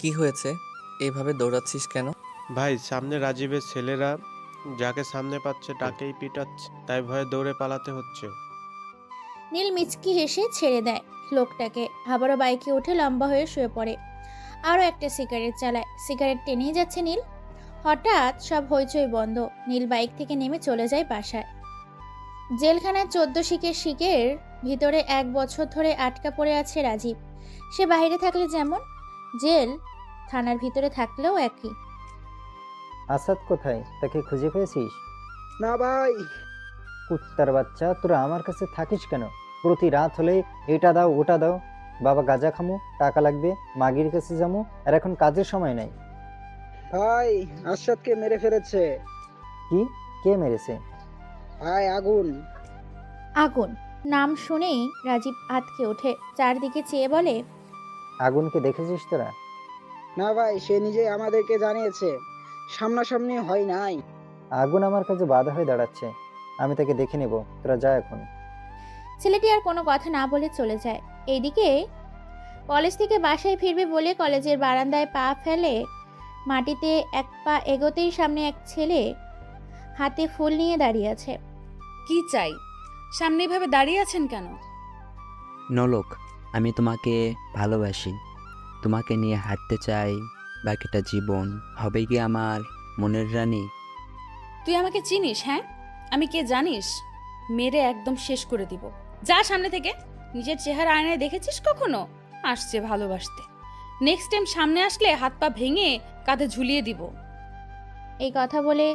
কি হয়েছে? এভাবে দৌড়াচ্ছিস কেন? ভাই, সামনে রাজীবের ছেলেরা যাকে সামনে পাচ্ছে তাকেই পিটাচ্ছে, তাই ভয়ে দৌড়ে পালাতে হচ্ছে। নীল মিচকি হেসে ছেড়ে দেয় লোকটাকে, আবারও বাইকে উঠে লম্বা হয়ে শুয়ে পড়ে। আরও একটা সিগারেট চালায়, সিগারেট টেনেই যাচ্ছে নীল। হঠাৎ সব হইচই বন্ধ। নীল বাইক থেকে নেমে চলে যায় বাসায়। জেলখানার 14 শিকের শিকের ভিতরে 1 বছর ধরে আটকা পড়ে আছে রাজীব। সে বাইরে থাকলে যেমন, জেল থানার ভিতরে থাকলেও একই। আসাদ কোথায়? তাকে খুঁজে পেয়েছিস? না ভাই। কুত্তার বাচ্চা, তোরা আমার কাছে থাকিস কেন? প্রতি রাত হলে এটা দাও ওটা দাও, বাবা গাঁজা খামু, টাকা লাগবে, মাগির কাছে যামু, আর এখন কাজের সময় নাই। ভাই, আরশাদকে মেরে ফেলেছে। কি? কে মেরেছে? ভাই, আগুন। আগুন নাম শুনেই রাজীব আঁতকে ওঠে, চারদিকে চেয়ে বলে, আগুনকে দেখেছিস তোরা? না ভাই, সে নিজেই আমাদেরকে জানিয়েছে, সামনাসামনি হয় নাই। আগুন আমার কাছে বাধা হয়ে দাঁড়াচ্ছে, আমি তাকে দেখে নেব, তোরা যা এখন। ছেলেটি আর কোনো কথা না বলে চলে যায়। এইদিকে কলেজ থেকে বাসায় ফিরবে বলে কলেজের বারান্দায় পা ফেলে মাটিতে এক পা এগোতেই সামনে এক ছেলে হাতে ফুল নিয়ে দাঁড়িয়ে আছে। কি চাই? সামনে এভাবে দাঁড়িয়ে আছেন কেন? নলক, আমি তোমাকে ভালোবাসি, তোমাকে নিয়ে হাঁটতে চাই, বাকিটা জীবন হবে কি আমার মনের রানী। তুই আমাকে চিনিস? হ্যাঁ, আমি কে জানিস? মেরে একদম শেষ করে দিব। যা সামনে থেকে। নিজের চেহারা আয়নায় দেখেছিস কখনো? আসছে ভালোবাসতে। নেক্সট টাইম সামনে আসলে হাত পা ভেঙে কাঁধে ঝুলিয়ে দিব। এই কথা বলে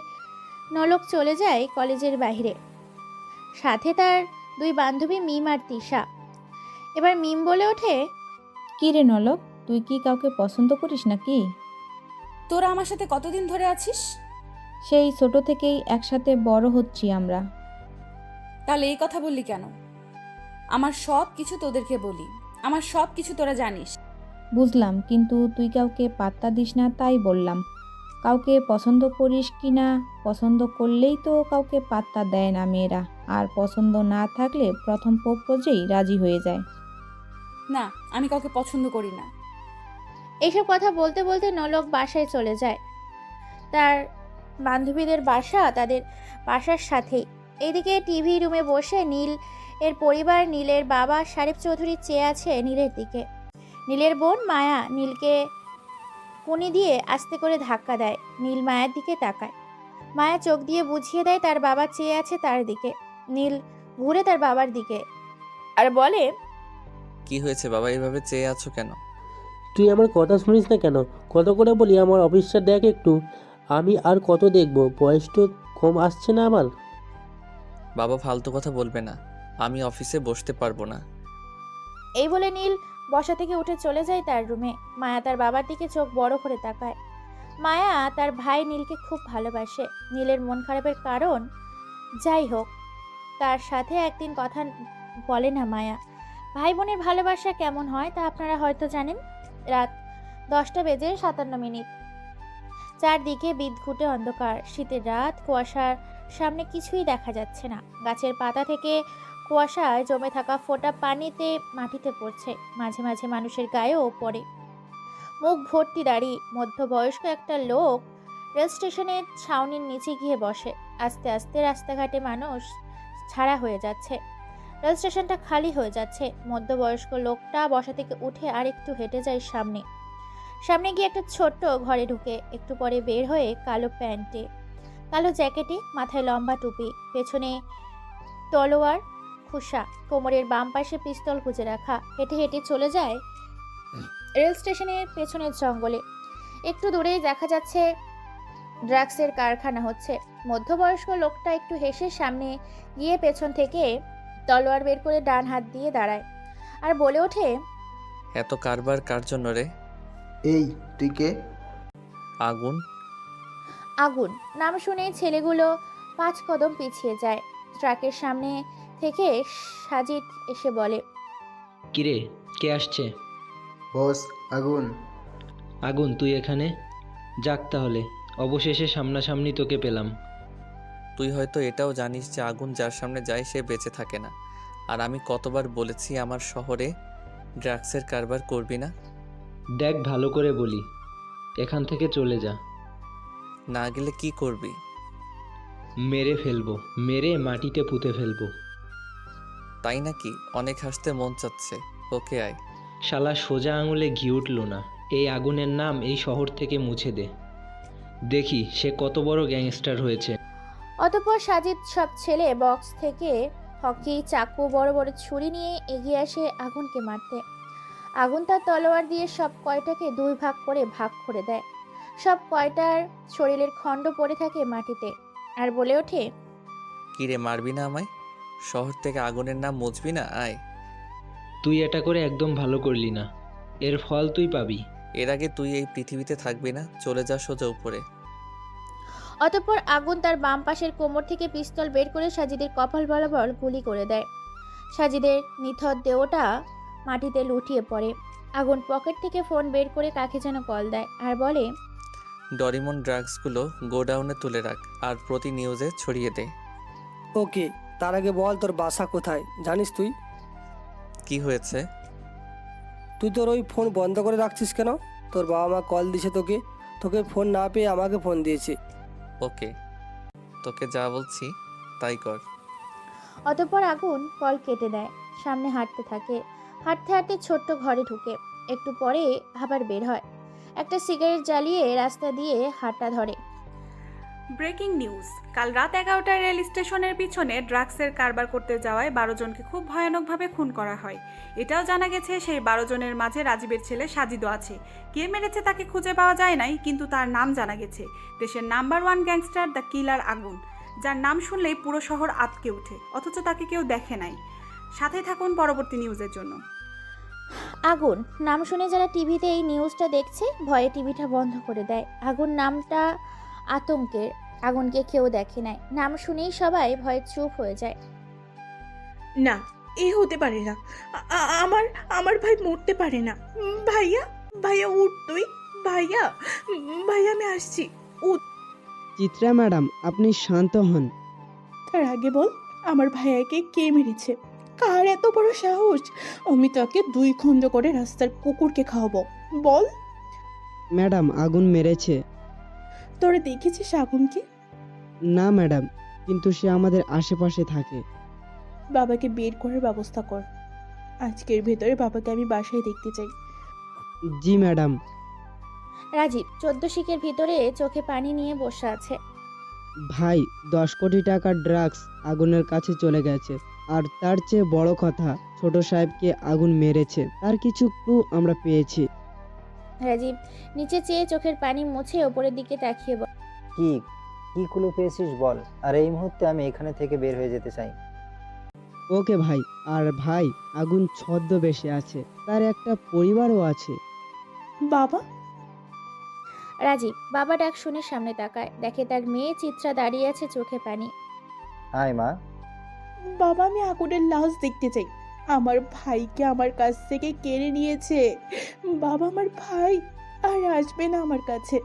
নলক চলে যায় কলেজের বাইরে, সাথে তার 2 বান্ধবী মিম আর তিশা। এবার মিম বলে ওঠে, কি রে নলক, তুই কি কাউকে পছন্দ করিস নাকি? তোরা আমার সাথে কতদিন ধরে আছিস? সেই ছোট থেকেই একসাথে বড় হচ্ছি আমরা। তাহলে এই কথা বললি কেন? আমার সব কিছু তোদেরকে বলি, আমার সব কিছু তোরা জানিস। বুঝলাম, কিন্তু তুই কাউকে পাত্তা দিস না তাই বললাম। কাউকে পছন্দ করিস কি না, পছন্দ করলেই তো কাউকে পাত্তা দেয় না মেয়েরা, আর পছন্দ না থাকলে প্রথম প্রপোজেই রাজি হয়ে যায়। না, আমি কাউকে পছন্দ করি না। এইসব কথা বলতে বলতে নলক বাসায় চলে যায়। তার বান্ধবীদের বাসা তাদের বাসার সাথেই। এদিকে টিভি রুমে বসে নীল এর পরিবার, নীলের বাবা শারিফ চৌধুরী চেয়ে আছে নীলের দিকে। নীলের বোন মায়া নীলকে কুনি দিয়ে আস্তে করে ধাক্কা দেয়। নীল মায়ের দিকে তাকায়, মায়া চোখ দিয়ে বুঝিয়ে দেয় তার বাবা চেয়ে আছে তার দিকে। নীল ঘুরে তার বাবার দিকে আর বলে, কি হয়েছে বাবা, এভাবে চেয়ে আছো কেন? তুই আমার কথা শুনিস না কেন? কত করে বলি আমার অফিসটা দেখ একটু। আমি আর কত দেখবো, বয়স তো কম আসছে না আমার। বাবা ফালতু কথা বলবে না, আমি অফিসে বসতে পারবো না। এই বলে নীল বসা থেকে উঠে চলে যায় তার রুমে। মায়া তার বাবার দিকে চোখ বড় করে তাকায়। মায়া তার ভাই নীলকে খুব ভালোবাসে। নীলের মন খারাপের কারণ যাই হোক, তার সাথে একদিন কথা বলে না মায়া। ভাই বোনের ভালোবাসা কেমন হয় তা আপনারা হয়তো জানেন। রাত 10:57। চারদিকে বিদঘুটে অন্ধকার, শীতের রাত, কুয়াশার সামনে কিছুই দেখা যাচ্ছে না। গাছের পাতা থেকে কুয়াশায় জমে থাকা ফোঁটা পানিতে মাটিতে পড়ছে, মাঝে মাঝে মানুষের গায়েও পড়ে। মুখ ভর্তি দাড়ি মধ্যবয়স্ক একটা লোক রেল স্টেশনের ছাউনির নিচে গিয়ে বসে। আস্তে আস্তে রাস্তাঘাটে মানুষ ছাড়া হয়ে যাচ্ছে, রেল স্টেশনটা খালি হয়ে যাচ্ছে। মধ্যবয়স্ক লোকটা বসা থেকে উঠে আর একটু হেঁটে যায় সামনে। সামনে গিয়ে একটা ছোট্ট ঘরে ঢুকে একটু পরে বের হয়ে কালো প্যান্টে, কালো জ্যাকেটে, মাথায় লম্বা টুপি, পেছনে তলোয়ার খুশা, কোমরের বাম পাশে পিস্তল গুজে রাখা, হেঁটে হেঁটে চলে যায় রেল স্টেশনের পেছনের জঙ্গলে। একটু দূরেই দেখা যাচ্ছে ড্রাগসের কারখানা হচ্ছে। মধ্যবয়স্ক লোকটা একটু হেসে সামনে গিয়ে পেছন থেকে তলোয়ার বের করে ডান হাত দিয়ে দাঁড়ায় আর বলে ওঠে, এত কারবার কার জন্য রে? এই, তুই কে? আগুন। আগুন নাম শুনেই ছেলেগুলো 5 কদম পিছিয়ে যায়। ট্রাকের সামনে থেকে সাজিদ এসে বলে, কিরে, কে আসছে? বস, আগুন। আগুন, তুই এখানে? যাক তাহলে, অবশেষে সামনাসামনি তোকে পেলাম। তুই হয়তো এটাও জানিস যে আগুন যার সামনে যায় সে বেঁচে থাকে না। আর আমি কতবার বলেছি আমার শহরে ড্রাগসের কারবার করবি না? দেখ ভালো করে বলি, এখান থেকে চলে যা। না গেলে কি করবি? মেরে ফেলবো, মেরে মাটিতে পুঁতে ফেলবো। তাই নাকি? অনেক হাসতে মন চাচ্ছে। ওকে আয়। শালা সোজা আঙুলে ঘি উঠল না। এই আগুনের নাম এই শহর থেকে মুছে দে, দেখি সে কত বড় গ্যাংস্টার হয়েছে। অতঃপর সাজিদ সব ছেলে বক্স থেকে হকি, চাকু, বড় বড় ছুরি নিয়ে এগিয়ে আসে আগুনকে মারতে। আগুন তার তলোয়ার দিয়ে সব কয়টাকে দুই ভাগ করে দেয়। সব কয়টার শরীরের খণ্ড পড়ে থাকে মাটিতে আর বলে ওঠে, কিরে, মারবি না আমায়? শহর থেকে আগুনের নাম মুছবি না? আয়। তুই এটা করে একদম ভালো করলি না, এর ফল তুই পাবি। এর আগে তুই এই পৃথিবীতে থাকবি না, চলে যা সোজা উপরে। অতঃপর আগুন তার বাম পাশের কোমর থেকে পিস্তল বের করে সাজিদের কপাল বরাবর গুলি করে দেয়। সাজিদের নিথর দেহটা মাটিতে লুটিয়ে পড়ে। আগুন পকেট থেকে ফোন বের করে কাকে যেন কল দেয় আর বলে, ডরিমন ড্রাগসগুলো গোডাউনে তুলে রাখ আর প্রতি নিউজে ছড়িয়ে দে। ওকে, তার আগে বল তোর বাসা কোথায় জানিস তুই? কি হয়েছে? তুই তোর ওই ফোন বন্ধ করে রাখছিস কেন? তোর বাবা মা কল দিয়েছে তোকে, তোকে ফোন না পেয়ে আমাকে ফোন দিয়েছে। ওকে, তোকে যা বলছি তাই কর। অতঃপর আগুন কল কেটে দেয়। সামনে হাঁটতে থাকে। হাঁটতে হাঁটতে ছোট্ট ঘরে ঢুকে। একটু পরে আবার বের হয়। একটা সিগারেট জ্বালিয়ে রাস্তা দিয়ে হাঁটা ধরে। ব্রেকিং নিউজ, কাল রাত 11টায় রেল স্টেশনের পিছনে ড্রাগসের কারবার করতে যাওয়ায় 12 জনকে খুব ভয়ানকভাবে খুন করা হয়। এটাও জানা গেছে সেই 12 জনের মাঝে রাজীবের ছেলে সাজিদও আছে। কে মেরেছে তাকে খুঁজে পাওয়া যায় নাই, কিন্তু তার নাম জানা গেছে। দেশের নাম্বার 1 গ্যাংস্টার দ্য কিলার আগুন, যার নাম শুনলেই পুরো শহর আঁতকে ওঠে, অথচ তাকে কেউ দেখে নাই। সাথে থাকুন পরবর্তী নিউজের জন্য। আগুন নাম শুনে যারা টিভিতে এই নিউজটা দেখছে ভয়ে টিভিটা বন্ধ করে দেয়। আগুন নামটা আতঙ্কের। আগুনকে কেউ দেখে নাই, নাম শুনেই সবাই ভয়ে চুপ হয়ে যায়। না, এই হতে পারে না। আমার আমার ভাই মরতে পারে না। ভাইয়া, ভাইয়া উঠ তুই। ভাইয়া, ভাইয়া আমি আসছি, উঠ। চিত্রা ম্যাডাম, আপনি শান্ত হন। তার আগে বল, আমার ভাইয়াকে কে মেরেছে? কার এত বড় সাহস? আমি তাকে 2 খণ্ড করে রাস্তার কুকুরকে খাওয়াবো। বল। ম্যাডাম, আগুন মেরেছে। তোরা দেখেছিস আগুনকে? না ম্যাডাম, কিন্তু সে আমাদের আশেপাশে থাকে। বাবাকে বের করার ব্যবস্থা কর। আজকের ভেতরে বাবাকে আমি বাসায় দেখতে চাই। জি ম্যাডাম। রাজীব 14 শিকের ভিতরে চোখে পানি নিয়ে বসে আছে। ভাই, 10 কোটি টাকার ড্রাগস আগুনের কাছে চলে গেছে। আর তার চেয়ে বড় কথা, ছোট সাহেবকে আগুন মেরেছে, তার কিছু ক্লু আমরা পেয়েছি। রাজীব নিচে চেয়ে চোখের পানি মুছে ওপরের দিকে তাকিয়ে বলে, কি কি কুলু পেয়েছিস বল, আর এই মুহূর্তে আমি এখানে থেকে বের হয়ে যেতে চাই। ওকে ভাই। আর ভাই, আগুন ছদ্মবেশে আছে, তার একটা পরিবারও আছে। বাবা। রাজীব বাবা ডাক শুনে সামনে তাকায়, দেখে তার মেয়ে চিত্রা দাঁড়িয়ে আছে, চোখে পানি। হাই মা। বাবা, আমি আগুনের লাশ দেখতে চাই। আমার ভাইকে আমার কাছ থেকে কেড়ে নিয়েছে। বাবা, আমার ভাই আর আসবে না আমার কাছে।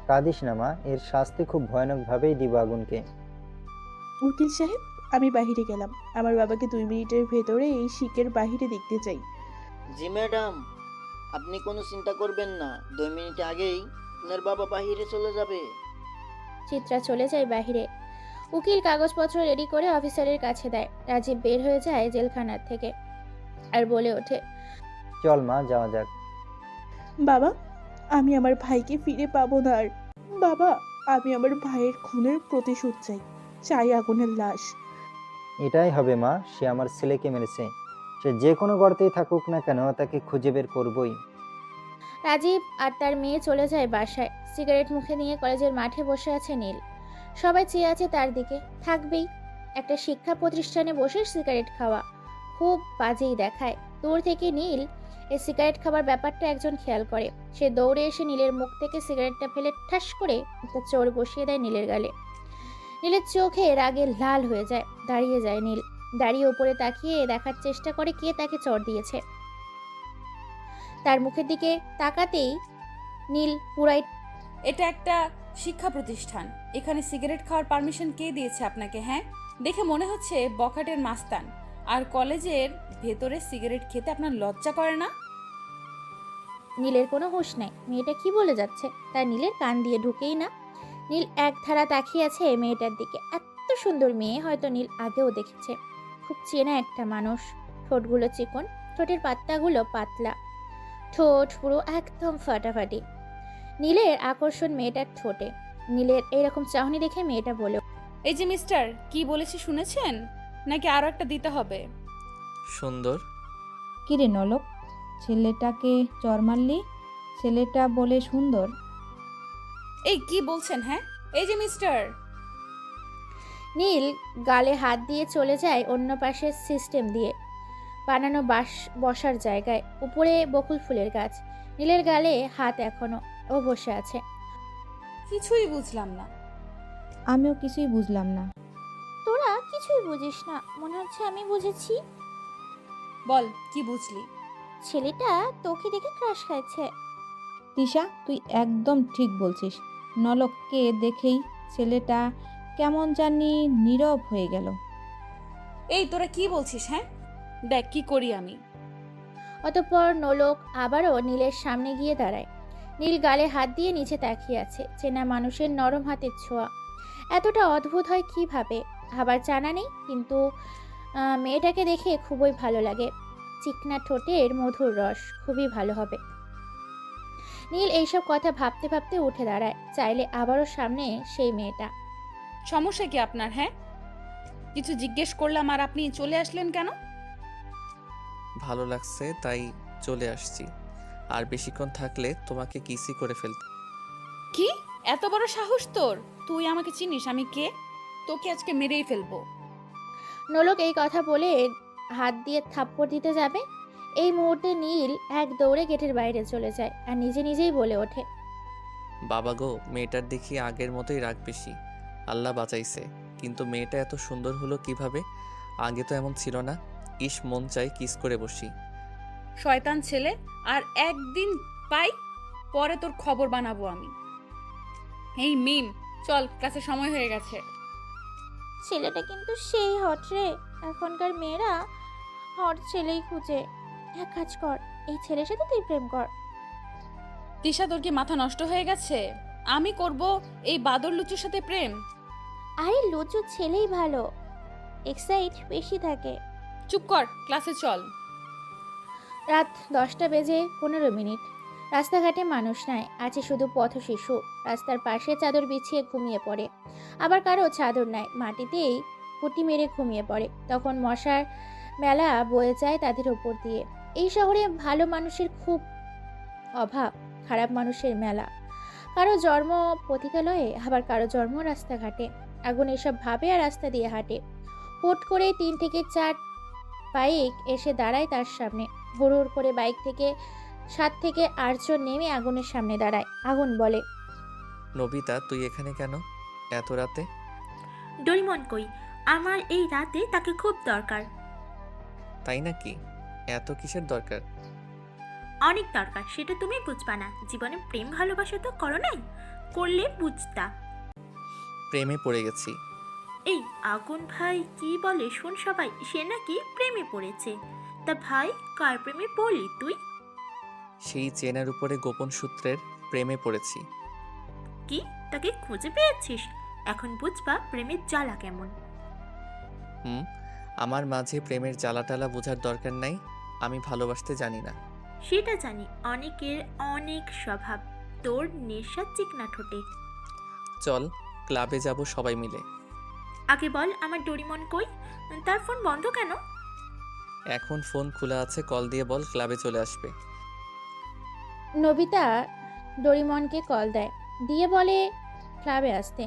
কাঁদিস না মা, এর শাস্তি খুব ভয়ানকভাবেই দিব আগুনকে। উকিল সাহেব, আমি বাহিরে গেলাম। আমার বাবাকে 2 মিনিটের ভেতরে এই শিকের বাহিরে দেখতে চাই। জি ম্যাডাম, আপনি কোনো চিন্তা করবেন না, 2 মিনিট আগেই আপনার বাবা বাহিরে চলে যাবে। চিত্রা চলে যায় বাহিরে। উকিল কাগজপত্র রেডি করে অফিসারের কাছে দেয়। রাজীব বের হয়ে যায় জেলখানার থেকে আর বলে ওঠে, চল মা, যাওয়া যাক। বাবা, আমি আমার ভাইকে ফিরে পাবো না আর। বাবা, আমি আমার ভাইয়ের খুনের প্রতিশোধ চাই। চাই আগুনের লাশ। এটাই হবে মা, সে আমার ছেলেকে মেরেছে। সে যে কোনো গর্তেই থাকুক না কেন, তাকে খুঁজে বের করবই। রাজীব আর তার মেয়ে চলে যায় বাসায়। সিগারেট মুখে নিয়ে কলেজের মাঠে বসে আছে নীল। সবাই চেয়ে আছে তার দিকে, থাকবেই। একটা শিক্ষা প্রতিষ্ঠানে বসে সিগারেট খাওয়া খুব বাজেই দেখায়। দূর থেকে নীল এই সিগারেট খাবার ব্যাপারটা একজন খেয়াল করে। সে দৌড়ে এসে নীলের মুখ থেকে সিগারেটটা ফেলে ঠাস করে একটা চোর বসিয়ে দেয় নীলের গালে। নীলের চোখে রাগে লাল হয়ে যায়। দাঁড়িয়ে যায় নীল। দাঁড়িয়ে উপরে তাকিয়ে দেখার চেষ্টা করে কে তাকে চর দিয়েছে। তার মুখের দিকে তাকাতেই নীল পুরাই, এটা একটা শিক্ষা প্রতিষ্ঠান, এখানে সিগারেট খাওয়ার পারমিশন কে দিয়েছে আপনাকে? হ্যাঁ, দেখে মনে হচ্ছে বখাটের মাস্তান। আর কলেজের ভেতরে সিগারেট খেতে আপনার লজ্জা করে না? নীলের কোনো হুঁশ নেই মেয়েটা কি বলে যাচ্ছে তার নীলের কান দিয়ে ঢুকেই না। নীল এক ধারা তাকিয়ে আছে মেয়েটার দিকে। এত সুন্দর মেয়ে হয়তো নীল আগেও দেখেছে। খুব চেনা একটা মানুষ। ঠোঁটগুলো চিকন, ঠোঁটের পাত্তাগুলো পাতলা, ঠোঁট পুরো একদম ফাটাফাটি। নীলের আকর্ষণ মেয়েটার ঠোঁটে। নীলের এইরকম চাহনি দেখে মেয়েটা বলে, এই যে মিস্টার, কি বলেছি শুনেছেন নাকি আরো একটা দিতে হবে? সুন্দর। কিরে নলক, ছেলেটাকে চর মারলি? ছেলেটা বলে সুন্দর? এই কি বলছেন? হ্যাঁ, এই যে মিস্টার। নীল গালে হাত দিয়ে চলে যায় অন্য পাশের সিস্টেম দিয়ে বানানো বসার জায়গায়। উপরে বকুল ফুলের গাছ। নীলের গালে হাত এখনো। ও বসে আছে। কিছুই বুঝলাম না। আমিও কিছুই বুঝলাম না। তোরা কিছুই বুঝিস না, মনে হচ্ছে আমি বুঝেছি। বল, কি বুঝলি? ছেলেটা তোকে দেখে ক্রাশ খাইছে। তিশা, তুই একদম ঠিক বলছিস। নলককে দেখেই ছেলেটা কেমন জানি নীরব হয়ে গেল। এই তোরা কি বলছিস? হ্যাঁ, দেখ কি করি আমি। অতঃপর নলক আবারও নীলের সামনে গিয়ে দাঁড়ায়। নীল গালে হাত দিয়ে নিচে তাকিয়ে আছে। চেনা মানুষের নরম হাতের ছোঁয়া এতটা অদ্ভুত হয় কিভাবে আবার জানা নেই, কিন্তু মেয়েটাকে দেখে খুবই ভালো লাগে। চিকনা ঠোঁটের মধুর রস, খুবই ভালো হবে। নীল এইসব কথা ভাবতে ভাবতে উঠে দাঁড়ায়। চাইলে আবারও সামনে সেই মেয়েটা। সমস্যা কি আপনার? হ্যাঁ, কিছু জিজ্ঞেস করলাম আর আপনি চলে আসলেন কেন? ভালো লাগছে তাই চলে আসছি। আর বেশিক্ষণ থাকলে তোমাকে কিসই করে ফেলতে। কি এত বড় সাহস তোর? তুই আমাকে চিনিস আমি কে? তোকে আজকে মেরেই ফেলবো। নলক এই কথা বলে হাত দিয়ে থাপ্পড় দিতে যাবে। এই মুহূর্তে নীল এক দৌড়ে গেটের বাইরে চলে যায় আর নিজে নিজেই বলে ওঠে, বাবা গো, মেয়েটার দেখি আগের মতোই রাগ বেশি। আল্লাহ বাঁচাইছে। কিন্তু মেয়েটা এত সুন্দর হলো কিভাবে? আগে তো এমন ছিল না। ইস, মন চাই কিস করে বসি। শয়তান ছেলে, আর একদিন পাই পরে তোর খবর বানাবো আমি। এই মিম, চল, ক্লাসের সময় হয়ে গেছে। ছেলেটা কিন্তু সেই হট রে। এখনকার মেয়েরা হট ছেলেই খুঁজে। এক কাজ কর, এই ছেলের সাথে তুই প্রেম কর। তিশা, তোর কি মাথা নষ্ট হয়ে গেছে? আমি করব এই বাদর লুচুর সাথে প্রেম? আরে লুচু ছেলেই ভালো, এক্সাইট বেশি থাকে। চুপ কর, ক্লাসে চল। রাত 10:15। রাস্তাঘাটে মানুষ নাই, আছে শুধু পথ শিশু। রাস্তার পাশে চাদর বিছিয়ে ঘুমিয়ে পড়ে, আবার কারো চাদর নাই, মাটিতেই পুঁটি মেরে ঘুমিয়ে পড়ে। তখন মশার মেলা বয়ে যায় তাদের ওপর দিয়ে। এই শহরে ভালো মানুষের খুব অভাব, খারাপ মানুষের মেলা। কারো জন্ম পতিতালয়ে, আবার কারো জন্ম রাস্তাঘাটে। আগুন এসব ভাবে আর রাস্তা দিয়ে হাঁটে। হুট করে 3 থেকে 4 বাইক এসে দাঁড়ায় তার সামনে। হুড় হুড় করে বাইক থেকে 7 থেকে 8 জন নেমে আগুনের সামনে দাঁড়ায়। আগুন বলে, নবিতা, তুই এখানে কেন এত রাতে? ডোরিমন কই? আমার এই রাতে তাকে খুব দরকার। তাই নাকি? এত কিসের দরকার? অনেক দরকার, সেটা তুমি বুঝবা না। জীবনে প্রেম ভালোবাসা তো করো নাই, করলে বুঝতা। প্রেমে পড়ে গেছি। এই আগুন ভাই কি বলে শোন সবাই, সে নাকি প্রেমে পড়েছে। তা ভাই, কার প্রেমে পড়লি তুই? সেই চেনার উপরে গোপন সূত্রের প্রেমে পড়েছি। কি, তাকে খুঁজে পেয়েছিস? এখন বুঝবা প্রেমের জ্বালা কেমন। আমার মাঝে প্রেমের জ্বালাটালা বোঝার দরকার নাই। আমি ভালোবাসতে জানি না। সেটা জানি, অনেকের অনেক স্বভাব। তোর নেশা চিকনা ঠোঁটে। চল, ক্লাবে যাব সবাই মিলে। আগে বল আমার ডোরিমন কই? তার ফোন বন্ধ কেন? এখন ফোন খোলা আছে, কল দিয়ে বল ক্লাবে চলে আসবে। নবিতা ডোরিমনকে কল দেয়, দিয়ে বলে ক্লাবে আসতে।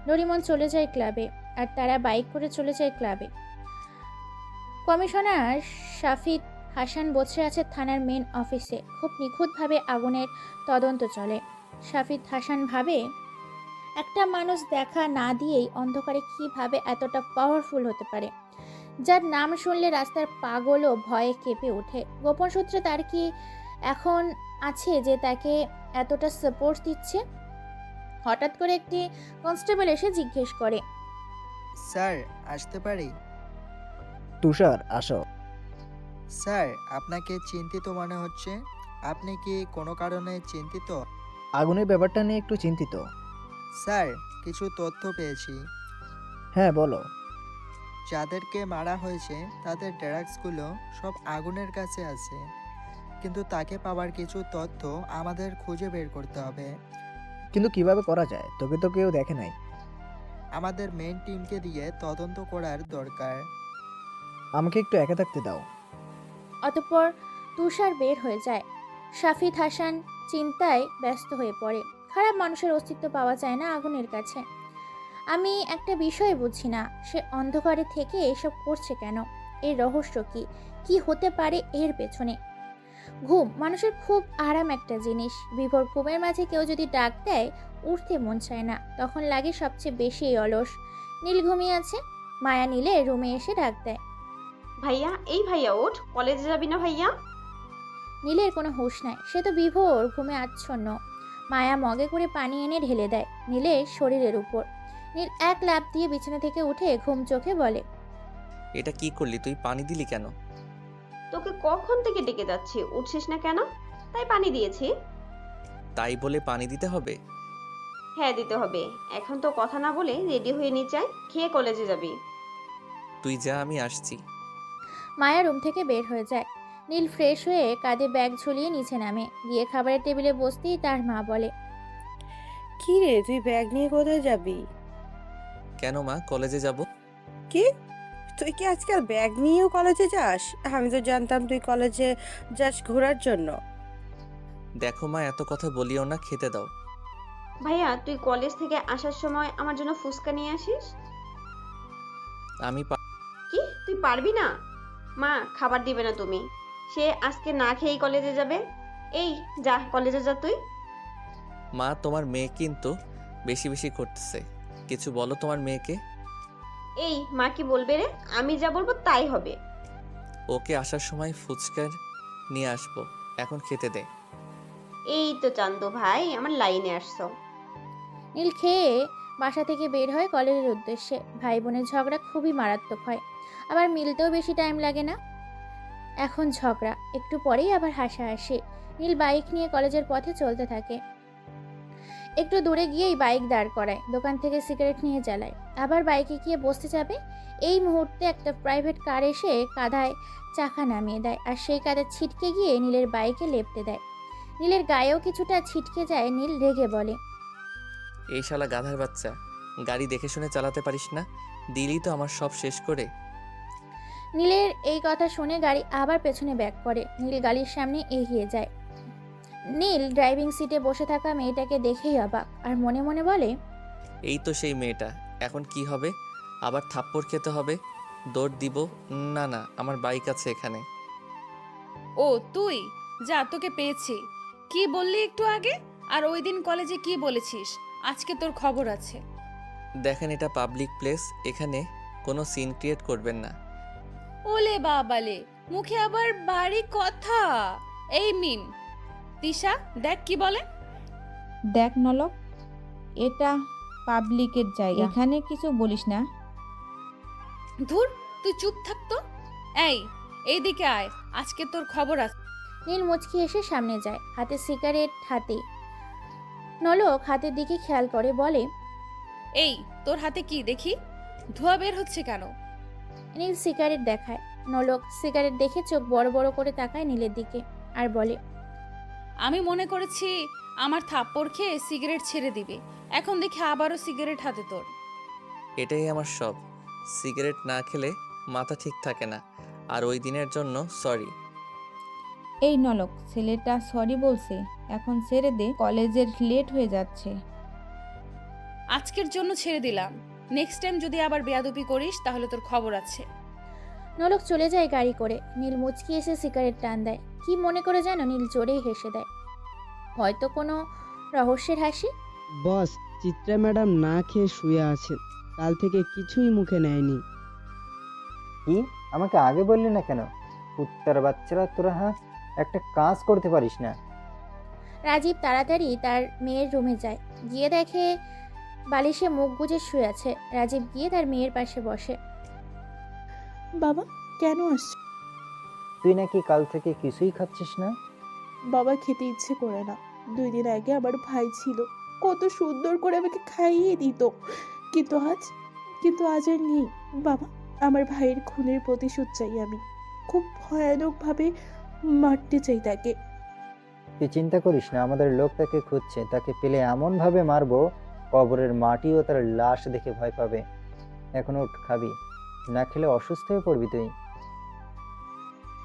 ডোরিমন চলে যায় ক্লাবে, আর তারা বাইক করে চলে যায় ক্লাবে। কমিশনার শাফিদ হাসান বসে আছে থানার মেন অফিসে। খুব নিখুঁতভাবে আগুনের তদন্ত চলে। শাফিদ হাসান ভাবে, একটা মানুষ দেখা না দিয়েই অন্ধকারে কিভাবে এতটা পাওয়ারফুল হতে পারে, যার নাম শুনলে রাস্তার পাগলও ভয়ে কেঁপে ওঠে। গোপন সূত্রে তার কি এখন আছে যে তাকে এতটা সাপোর্ট দিচ্ছে? হঠাৎ করে একটি কনস্টেবল এসে জিজ্ঞেস করে, স্যার আসতে পারি? তুষার আসো। স্যার, আপনাকে চিন্তিত মনে হচ্ছে। আপনি কি কোনো কারণে চিন্তিত? আগুনের ব্যাপারটা নিয়ে একটু চিন্তিত। স্যার, কিছু তথ্য পেয়েছি। হ্যাঁ বলো। যাদেরকে মারা হয়েছে তাদের ড্রাগসগুলো সব আগুনের কাছে আছে, কিন্তু তাকে পাওয়ার কিছু তথ্য আমাদের খুঁজে বের করতে হবে। কিন্তু কিভাবে করা যায়? তোকে তো কেউ দেখে নাই। আমাদের মেইন টিমকে দিয়ে তদন্ত করার দরকার। আমাকে একটু একা থাকতে দাও। অতঃপর তুষার বের হয়ে যায়। শাফিদ হাসান চিন্তায় ব্যস্ত হয়ে পড়ে। খারাপ মানুষের অস্তিত্ব পাওয়া যায় না আগুনের কাছে। আমি একটা বিষয় বুঝি না, সে অন্ধকারে থেকে এসব করছে কেন? এর রহস্য কি? কি হতে পারে এর পেছনে? ঘুম মানুষের খুব আরাম একটা জিনিস। বিভোর ঘুমের মাঝে কেউ যদি ডাক দেয়, উঠতে মন চায় না, তখন লাগে সবচেয়ে বেশি অলস। নীল ঘুমিয়ে আছে। মায়া নীলের রুমে এসে ডাক দেয়। ভাইয়া, এই ভাইয়া ওঠ, কলেজে যাবি না ভাইয়া? নীলের কোনো হুঁশ নাই, সে তো বিভোর ঘুমে আচ্ছন্ন। মায়া মগে করে পানি এনে ঢেলে দেয় নীলের শরীরের উপর। নীল এক লাফ দিয়ে বিছানা থেকে উঠে ঘুম চোখে বলে, এটা কি করলি তুই? পানি দিলি কেন? তোকে কখন থেকে ডেকে যাচ্ছি, উঠছিস না কেন? তাই পানি দিয়েছি। তাই বলে পানি দিতে হবে? হ্যাঁ দিতে হবে। এখন তো কথা না বলে রেডি হয়ে নিচে আয়, খেয়ে কলেজে যাবি। তুই যা, আমি আসছি। মায়া রুম থেকে বের হয়ে যায়। নীল ফ্রেশ হয়ে কাঁধে ব্যাগ ঝুলিয়ে নিচে নামে। গিয়ে খাবারের টেবিলে বসতেই তার মা বলে, কি রে, তুই ব্যাগ নিয়ে কোথায় যাবি? কেন মা, কলেজে যাব। কি, তুই কি আজকাল ব্যাগ নিয়েও কলেজে যাস? আমি তো জানতাম তুই কলেজে যাস ঘোরার জন্য। দেখো মা, এত কথা বলিও না, খেতে দাও। ভাইয়া, তুই কলেজ থেকে আসার সময় আমার জন্য ফুচকা নিয়ে আসিস। আমি কি, তুই পারবি না? মা খাবার দিবে না তুমি, সে আজকে না খেয়েই কলেজে যাবে। এই যা, কলেজে যা তুই। মা, তোমার মেয়ে কিন্তু বেশি বেশি করতেছে, কিছু বলো তোমার মেয়েকে। এই মা কি বলবে রে? আমি যা বলবো তাই হবে। ওকে আসার সময় ফুচকা নিয়ে আসবো, এখন খেতে দে। এই তো চান্দু ভাই, আমার লাইনে আসছো। নীল খেয়ে বাসা থেকে বের হয় কলেজের উদ্দেশ্যে। ভাই বোনের ঝগড়া খুবই মারাত্মক হয়, আবার মিলতেও বেশি টাইম লাগে না। এখন ঝগড়া, একটু পরেই আবার হাসাহাসি। নীল বাইক নিয়ে কলেজের পথে চলতে থাকে। একটু দূরে গিয়েই বাইক দাঁড় করায়, দোকান থেকে সিগারেট নিয়ে জ্বালায়। আবার বাইকে গিয়ে বসতে যাবে, এই মুহূর্তে একটা প্রাইভেট কার এসে কাঁধায় চাকা নামিয়ে দেয়, আর সেই কাঁধে ছিটকে গিয়ে নীলের বাইকে লেপটে দেয়। নীলের গায়েও কিছুটা ছিটকে যায়। নীল রেগে বলে, এই শালা গাধার বাচ্চা, গাড়ি দেখে শুনে চালাতে পারিস না? দিলি তো আমার সব শেষ করে। নীলের এই কথা শুনে গাড়ি আবার পেছনে ব্যাক করে। নীল গাড়ির সামনে এগিয়ে যায়। নীল ড্রাইভিং সিটে বসে থাকা মেয়েটাকে দেখেই অবাক, আর মনে মনে বলে, এই তো সেই মেয়েটা। এখন কি হবে? আবার থাপ্পড় খেতে হবে? দৌড় দিব? না না, আমার বাইক আছে এখানে। ও তুই যা, তোকে পেয়েছি। কি বললি একটু আগে? আর ওই দিন কলেজে কি বলেছিস? আজকে তোর খবর আছে। দেখেন, এটা পাবলিক প্লেস, এখানে কোনো সিন ক্রিয়েট করবেন না। ওলে বাবালে, মুখে আবার বাড়ি কথা। এই মিম, তিশা দেখ কি বলে। দেখ নলক, এটা পাবলিকের জায়গা, এখানে কিছু বলিস না। ধুর, তুই চুপ থাকতো। এইদিকে আয়, আজকে তোর খবর আছে। নীল মুচকি এসে সামনে যায়, হাতে সিগারেট হাতে। নলক হাতের দিকে খেয়াল করে বলে, এই তোর হাতে কি দেখি? ধোঁয়া বের হচ্ছে কেন? নীল সিগারেট দেখায়। নলক সিগারেট দেখে চোখ বড় বড় করে তাকায় নীলের দিকে, আর বলে, আমি মনে করেছি আমার থাপ্পড় খেয়ে সিগারেট ছেড়ে দিবি, এখন দেখি আবারও সিগারেট হাতে তোর। এটাই আমার সব। সিগারেট না খেলে মাথা ঠিক থাকে না। আর ওই দিনের জন্য সরি। এই নলক, ছেলেটা সরি বলছে, এখন ছেড়ে দে, কলেজের লেট হয়ে যাচ্ছে। আজকের জন্য ছেড়ে দিলাম, নেক্সট টাইম যদি আবার বেয়াদবি করিস তাহলে তোর খবর আছে। নলক চলে যায় গাড়ি করে। নীল মুচকি এসে সিগারেট টান দেয়। কি মনে করে যেন নীল জোরেই হেসে দেয়, হয়তো কোনো রহস্যের হাসি। বস, চিত্রা ম্যাডাম না খেয়ে শুয়ে আছে, কাল থেকে কিছুই মুখে নেয়নি। কি, আমাকে আগে বললি না কেন? কুত্তার বাচ্চারা তোরা, হ্যাঁ একটা কাজ করতে পারিস না। রাজীব তাড়াতাড়ি তার মেয়ের রুমে যায়, গিয়ে দেখে বালিশে মুখ গুজে শুয়ে আছে। রাজীব গিয়ে তার মেয়ের পাশে বসে। বাবা, কেন আসছো? তুই নাকি কাল থেকে কিছুই খাচ্ছিস না? বাবা খেতে ইচ্ছে করে না। 2 দিন আগে আমার ভাই ছিল, কত সুন্দর করে আমাকে খাইয়ে দিত, কিন্তু আজ আর নেই। বাবা, আমার ভাইয়ের খুনের প্রতিশোধ চাই আমি, খুব ভয়ানকভাবে মারতে চাই তাকে। তুই চিন্তা করিস না, আমাদের লোক তাকে খুঁজছে, তাকে পেলে এমন ভাবে মারবো কবরের মাটিও তার লাশ দেখে ভয় পাবে। এখন উঠ, খাবি না খেলে অসুস্থ হয়ে পড়বি তুই।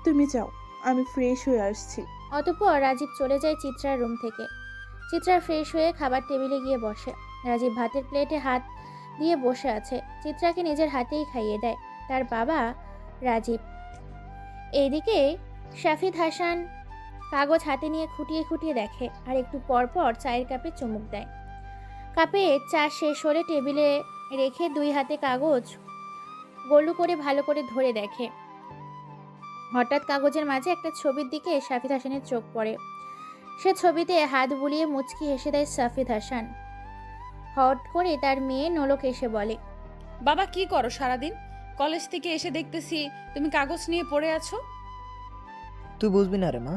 তুমি যাও, আমি ফ্রেশ হয়ে আসছি। অতঃপর রাজীব চলে যায় চিত্রার রুম থেকে। চিত্রা ফ্রেশ হয়ে খাবার টেবিলে গিয়ে বসে। রাজীব ভাতের প্লেটে হাত দিয়ে বসে আছে। চিত্রাকে নিজের হাতেই খাইয়ে দেয় তার বাবা রাজীব। এইদিকে শাফিদ হাসান কাগজ হাতে নিয়ে খুঁটিয়ে খুঁটিয়ে দেখে, আর একটু পর পর চায়ের কাপে চুমুক দেয়। কাপে চা শেষ হলে টেবিলে রেখে 2 হাতে কাগজ গোলু করে ভালো করে ধরে দেখে। হঠাৎ কাগজের মাঝে একটা ছবির দিকে শাফিদ হাসানের চোখ পড়ে। সে ছবিতে হাত বুলিয়ে মুচকি হেসে দেয় শাফিদ হাসান। হট করে তার মেয়ে নোলক এসে বলে, বাবা কি করো সারাদিন? কলেজ থেকে এসে দেখতেছি তুমি কাগজ নিয়ে পড়ে আছো। তুই বুঝবি না রে মা,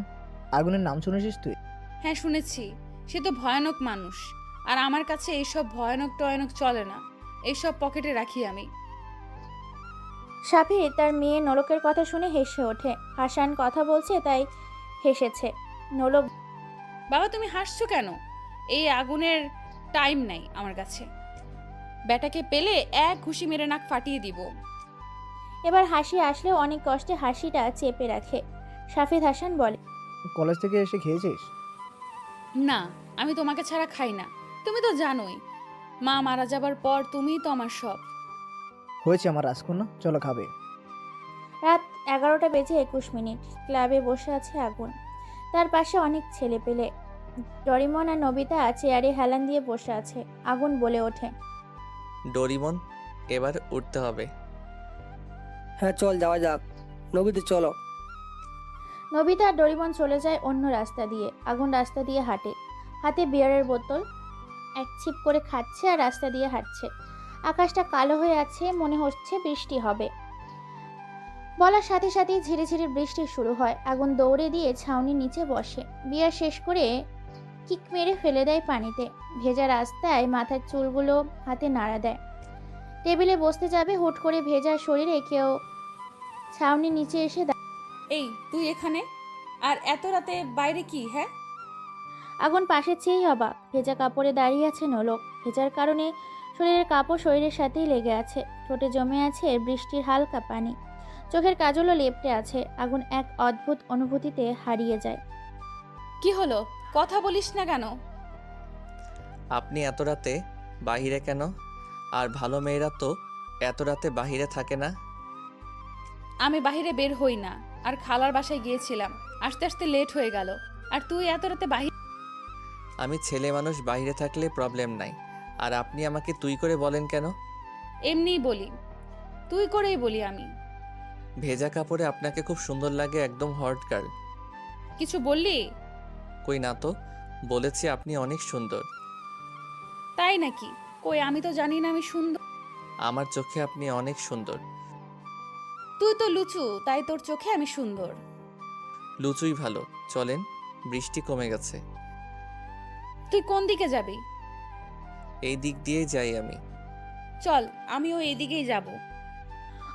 আগুনের নাম শুনেছিস তুই? হ্যাঁ শুনেছি, সে তো ভয়ানক মানুষ। আর আমার কাছে এইসব ভয়ানক টয়ানক চলে না, এইসব পকেটে রাখি আমি। শাফিদ তার মেয়ে নোলকের কথা শুনে হেসে ওঠে। হাসান কথা বলছে তাই হেসেছে। নোলক, বাবা তুমি হাসছো কেন? এই আগুনের টাইম নাই আমার কাছে। বেটাকে পেলে এক ঘুষি মেরে নাক ফাটিয়ে দিব। এবার হাসি আসলেও অনেক কষ্টে হাসিটা চেপে রাখে। শাফিদ হাসান বলে, কলেজ থেকে এসে খেয়েছিস? না, আমি তোমাকে ছাড়া খাই না। তুমি তো জানোই, মা মারা যাবার পর তুমিই তো আমার সব। হয়েছে আমার রাজকন্যা, চলো খাবে। রাত 11টা বেজে 21 মিনিট। ক্লাবে বসে আছে আগুন। তার পাশে অনেক ছেলে পেলে। ডরিমন আর নবিতা চেয়ারে হেলান দিয়ে বসে আছে। আগুন বলে ওঠে, ডোরিমন, এবার উঠতে হবে। হ্যাঁ চল যাওয়া যাক। নবীতে চলো। নবিতা আর ডরিমন চলে যায় অন্য রাস্তা দিয়ে। আগুন রাস্তা দিয়ে হাঁটে, হাতে বিয়ারের বোতল, এক ছিপ করে খাচ্ছে আর রাস্তা দিয়ে হাঁটছে। আকাশটা কালো হয়ে আছে, মনে হচ্ছে বৃষ্টি হবে। বলার সাথে সাথেই ঝিরে ঝিরে বৃষ্টি শুরু হয়। আগুন দৌড়ে দিয়ে ছাউনির নিচে বসে। বিয়ার শেষ করে কিক মেরে ফেলে দেয় পানিতে। ভেজা রাস্তায় মাথার চুলগুলো হাতে নাড়া দেয়। টেবিলে বসতে যাবে, হুট করে ভেজা শরীরে কেউ ছাউনির নিচে এসে এই তুই এখানে? আর এত রাতে বাইরে কি? হ্যাঁ, আগুন পাশে চেয়েই অবাক। ভেজা কাপড়ে দাঁড়িয়ে আছে নোলক। ভেজার কারণে শরীরের কাপড় শরীরের সাথেই লেগে আছে। ঠোঁটে জমে আছে বৃষ্টির হালকা পানি। চোখের কাজলও লেপটে আছে। আগুন এক অদ্ভুত অনুভূতিতে হারিয়ে যায়। কি হলো? কথা বলিস না কেন? আপনি এত রাতে বাহিরে কেন? আর ভালো মেয়েরা তো এত রাতে বাহিরে থাকে না। আমি বাহিরে বের হই না, আর খালার বাসায় গিয়েছিলাম, আস্তে আস্তে লেট হয়ে গেল। আর তুই এত রাতে বাহিরে? আমি ছেলে মানুষ, বাইরে থাকলে প্রবলেম নাই। আর আপনি আমাকে তুই করে বলেন কেন? এমনিই বলি, তুই করেই বলি আমি। ভেজা কাপড়ে আপনাকে খুব সুন্দর লাগে, একদম হট গার্ল। কিছু বললি? কই না তো, বলেছি আপনি অনেক সুন্দর। তাই নাকি? কই, আমি তো জানি না আমি সুন্দর। আমার চোখে আপনি অনেক সুন্দর। তুই তো লুচু, তাই তোর চোখে আমি সুন্দর। লুচুই ভালো। চলেন, বৃষ্টি কমে গেছে। তুই কোন দিকে যাবি? এই দিক দিয়েই যাই আমি। চল, আমিও এই দিকেই যাব।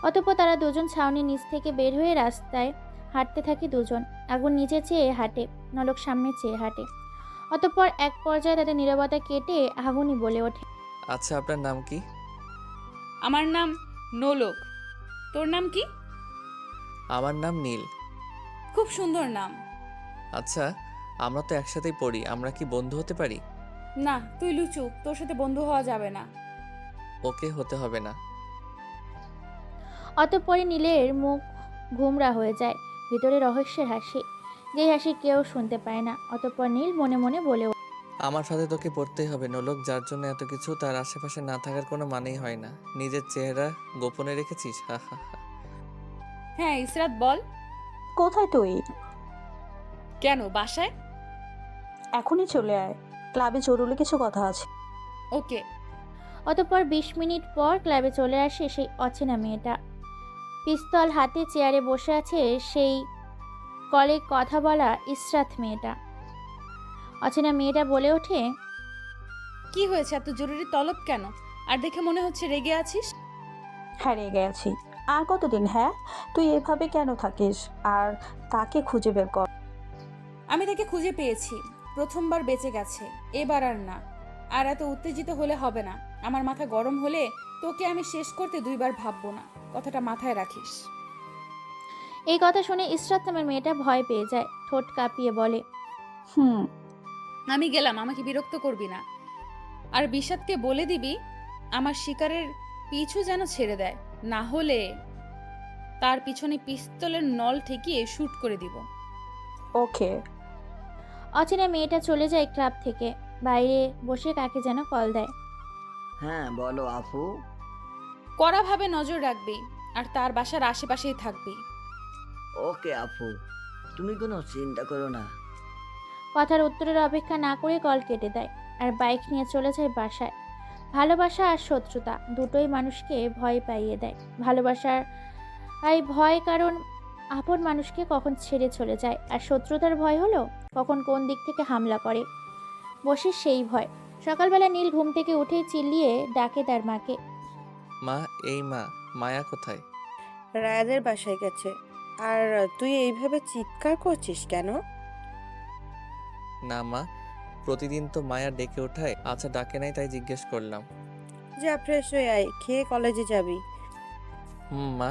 অতঃপর তারা দুজন ছাউনির নিচ থেকে বের হয়ে রাস্তায় হাঁটতে থাকে দুজন। আগুন নিচে চেয়ে হাঁটে, নলক সামনে চেয়ে হাঁটে। অতঃপর এক পর্যায়ে তাদের নীরবতা কেটে আগুনই বলে ওঠে, আচ্ছা আপনার নাম কি? আমার নাম নোলক। তোর নাম কি? আমার নাম নীল। খুব সুন্দর নাম। আচ্ছা, আমরা তো একসাথেই পড়ি, আমরা কি বন্ধু হতে পারি? না, তুই লুচু, তোর সাথে বন্ধু হওয়া যাবে না। ওকে, হতে হবে না। অতঃপরে নীলের মুখ ঘুমরা হয়ে যায়, ভিতরে রহস্যের হাসি, যে হাসি কেউ শুনতে পায় না। অতঃপর নীল মনে মনে বলে ওঠে, আমার সাথে তোকে পড়তেই হবে নোলক। যার জন্য এত কিছু, তার আশেপাশে না থাকার কোনো মানেই হয় না। নিজের চেহারা গোপনে রেখেছিস? হা হা হা। হ্যাঁ ইসরাত বল। কোথায় তুই? কেন, বাসায়। এখনই চলে আয়, ক্লাবে জরুরি কিছু কথা আছে। ওকে। অতঃপর 20 মিনিট পর ক্লাবে চলে আসে সেই অচেনা মেয়েটা। পিস্তল হাতে চেয়ারে বসে আছে সেই কলে কথা বলা ইসরাত মেয়েটা। অচেনা মেয়েটা বলে ওঠে, কি হয়েছে, এত জরুরি তলব কেন? আর দেখে মনে হচ্ছে রেগে আছিস। হ্যাঁ রেগে আছি। আর কতদিন? হ্যাঁ, তুই এভাবে কেন থাকিস? আর তাকে খুঁজে বের কর। আমি তাকে খুঁজে পেয়েছি, প্রথমবার বেঁচে গেছে, এবার আর না। আর এত উত্তেজিত হলে হবে না। আমার মাথা গরম হলে তোকে আমি শেষ করতে দুইবার ভাববো না, কথাটা মাথায় রাখিস। এই কথা শুনে ইসরাত নামের মেয়েটা ভয় পেয়ে যায়, ঠোঁট কাঁপিয়ে বলে, আমি গেলাম, আমাকে বিরক্ত করবি না। আর বিষাদকে বলে দিবি আমার শিকারের পিছু যেন ছেড়ে দেয়, না হলে তার পিছনে পিস্তলের নল ঠেকিয়ে শুট করে দিব। ওকে। অচেনা মেয়েটা চলে যায় ক্লাব থেকে। বাইরে বসে কাকে যেন কল দেয়। হ্যাঁ বলো আফু। কড়াভাবে নজর রাখবি আর তার বাসার আশেপাশেই থাকবি। ওকে আফু, তুমি কোনো চিন্তা করো না। কথার উত্তরের অপেক্ষা না করে কল কেটে দেয় আর বাইক নিয়ে চলে যায় বাসায়। ভালোবাসা আর শত্রুতা দুটোই মানুষকে ভয় পাইয়ে দেয়। ভালোবাসার ভয় কারণ আপন মানুষকে কখন ছেড়ে চলে যায়, আর শত্রুতার ভয় হলো কখন কোন দিক থেকে হামলা করে বসে সেই ভয়। সকালবেলা নীল ঘুম থেকে উঠেই চিল্লিয়ে ডাকে তার মাকে। মা, এই মা, মায়া কোথায়? রায়াদের বাসায় গেছে। আর তুই এইভাবে চিৎকার করছিস কেন? না মা, প্রতিদিন তো মায়া ডেকে ওঠায়, আচ্ছা ডাকে নাই তাই জিজ্ঞেস করলাম। যা ফ্রেশ হয়ে আয়, খেয়ে কলেজে যাবি। মা।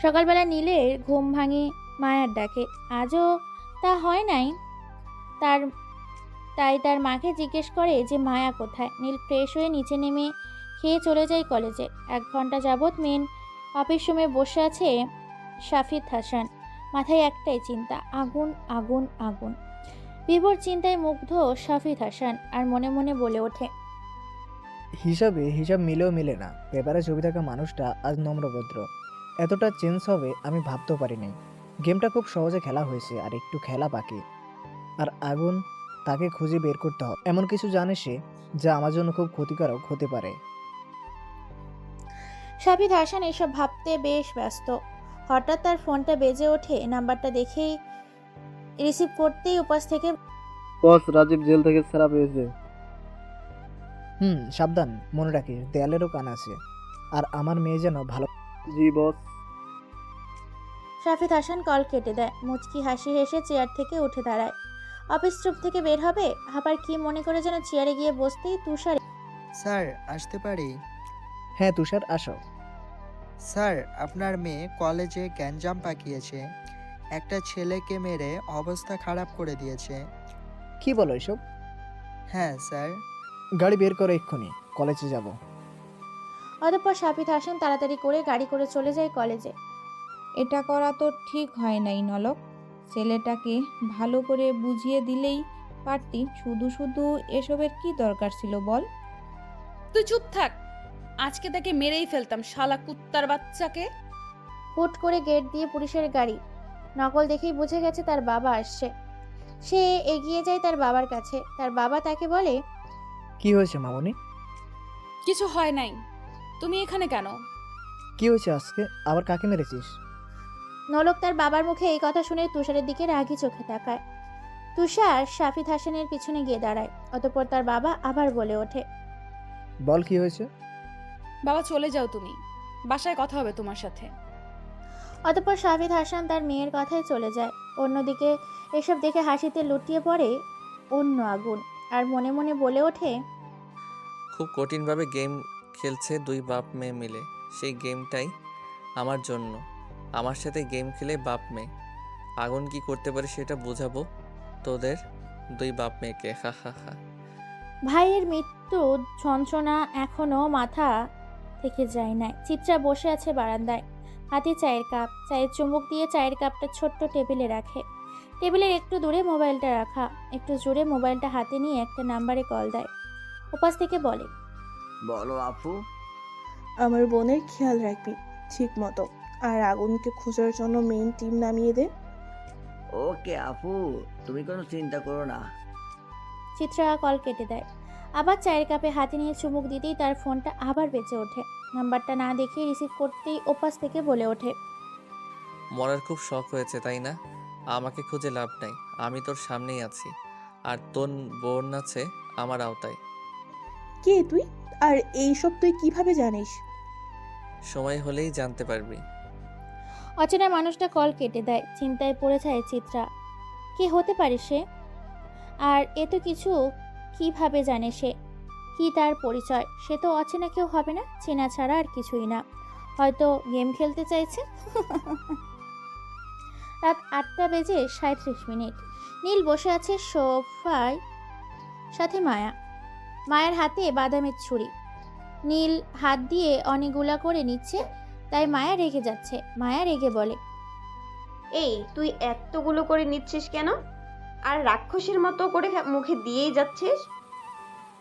সকালবেলা নীলের ঘুম ভাঙে মায়ার ডাকে। আজও তা হয় নাই তাই তার মাকে জিজ্ঞেস করে যে মায়া কোথায়। নীল ফ্রেশ হয়ে নিচে নেমে খেয়ে চলে যায় কলেজে। 1 ঘন্টা যাবৎ মেন অফিস রুমে বসে আছে শাফিদ হাসান। মাথায় একটাই চিন্তা, আগুন আগুন আগুন। বিভোর চিন্তায় মুগ্ধ শাফিদ হাসান আর মনে মনে বলে ওঠে, হিসাব মিলেও মিলে না। পেপারে ছবি থাকা মানুষটা আজ নম্রভদ্র। এতটা চেঞ্জ হবে আমি ভাবতেও পারিনি। গেমটা খুব সহজে খেলা হয়েছে, আর একটু খেলা বাকি। আর আগুন, তাকে খুঁজে বের করতে হবে। এমন কিছু জানে সে যা আমার জন্য খুব ক্ষতিকারক হতে পারে। শাফিদ হাসান এসব ভাবতে বেশ ব্যস্ত। হঠাৎ তার ফোনটা বেজে ওঠে। নাম্বারটা দেখেই রিসিভ করতেই উপাস থেকে, বস, রাজীব জেল থেকে ছাড়া পেয়েছে। সাবধান, মনে রাখিস দেয়ালেরও কান আছে। আর আমার মেয়ে যেন ভালো। জি বস। শাফিদ হাসান কল কেটে দেয়। মুচকি হাসি হেসে চেয়ার থেকে উঠে দাঁড়ায়। অফিস রুম থেকে বের হবে, আবার কি মনে করে যেন চেয়ারে গিয়ে বসতেই তুষার, স্যার আসতে পারি? হ্যাঁ তুষার, আসো। স্যার, আপনার মেয়ে কলেজে গ্যাঞ্জাম পাকিয়েছে। একটা ছেলেকে মেরে অবস্থা খারাপ করে দিয়েছে। কি বলো এসব? হ্যাঁ স্যার। গাড়ি বের করো, এক্ষুনি কলেজে যাব। অতঃপর শাফিদ হাসান তাড়াতাড়ি করে গাড়ি করে চলে যায় কলেজে। এটা করা তো ঠিক হয় নাই নলক। ছেলেটাকে ভালো করে বুঝিয়ে দিলেই পারতি। শুধু শুধু এসবের কি দরকার ছিল বল? তুই চুপ থাক, আজকে তাকে মেরেই ফেলতাম, শালা কুত্তার বাচ্চাকে। হুট করে গেট দিয়ে পুলিশের গাড়ি। নকল দেখেই বুঝে গেছে তার বাবা আসছে। সে এগিয়ে যায় তার বাবার কাছে। তার বাবা তাকে বলে, কি হয়েছে মামনি? কিছু হয় নাই, তুমি এখানে কেন? কি হয়েছে আজকে? আবার কাকে মেরেছিস? নলক তার বাবার মুখে এই কথা শুনে তুষারের দিকে রাগি চোখে তাকায়। তুষার শাফিদ হাসানের পিছনে গিয়ে দাঁড়ায়। অতঃপর তার বাবা আবার বলে ওঠে, বল কি হয়েছে? বাবা চলে যাও তুমি, বাসায় কথা হবে তোমার সাথে। অতঃপর শাফিদ হাসান তার মেয়ের কথায় চলে যায়। অন্যদিকে এসব দেখে হাসিতে লুটিয়ে পড়ে অন্য আগুন আর মনে মনে বলে ওঠে, খুব কঠিনভাবে গেম খেলছে 2 বাপ মেয়ে মিলে। সেই গেমটাই আমার জন্য। আমার সাথে গেম খেলে বাপ মেয়ে। আগুন কি করতে পারে সেটা বোঝাবো তোদের 2 বাপ মেয়েকে। হা হা হা। ভাইয়ের মৃত্যু যন্ত্রণা এখনো মাথা থেকে যায় না। চিত্রা বসে আছে বারান্দায়, হাতে চায়ের কাপ। চায়ের চুমুক দিয়ে চায়ের কাপটা ছোট্ট টেবিলে রাখে। টেবিলের একটু দূরে মোবাইলটা রাখা। একটু জোরে মোবাইলটা হাতে নিয়ে একটা নাম্বারে কল দেয়। উপাস থেকে বলে, বলো আপু। আমার বোনের খেয়াল রাখবি ঠিক মতো, আর আগুনকে খোঁজার জন্য মেইন টিম নামিয়ে দে। ওকে আপু, তুমি কোনো চিন্তা করো না। চিত্রা কল কেটে দেয়। আবার চায়ের কাপে হাতে নিয়ে চুমুক দিতেই তার ফোনটা আবার বেজে ওঠে। নাম্বারটা না দেখে রিসিভ করতেই ওপাশ থেকে বলে ওঠে, মরার খুব শখ হয়েছে তাই না? আমাকে খুঁজে লাভ নাই, আমি তোর সামনেই আছি, আর তোর বোন আছে আমার আওতায়। কে তুই? আর এইসব তুই কিভাবে জানিস? সময় হলেই জানতে পারবি। অচেনা মানুষটা কল কেটে দেয়। চিন্তায় পড়ে যায় চিত্রা। কে হতে পারে সে? আর এ তো কিছু কিভাবে জানে সে? কি তার পরিচয়? সে তো অচেনা কেউ হবে না, চেনা ছাড়া আর কিছুই না। হয়তো গেম খেলতে চাইছে। রাত 8:37। নীল বসে আছে সোফায়, সাথে মায়া। মায়ের হাতে বাদামের ছুরি। নীল হাত দিয়ে অনেকগুলা করে নিচ্ছে, তাই মায়া রেগে যাচ্ছে। মায়া রেগে বলে, এই তুই এতগুলো করে নিচ্ছিস কেন? আর রাক্ষসের মতো করে মুখে দিয়েই যাচ্ছিস।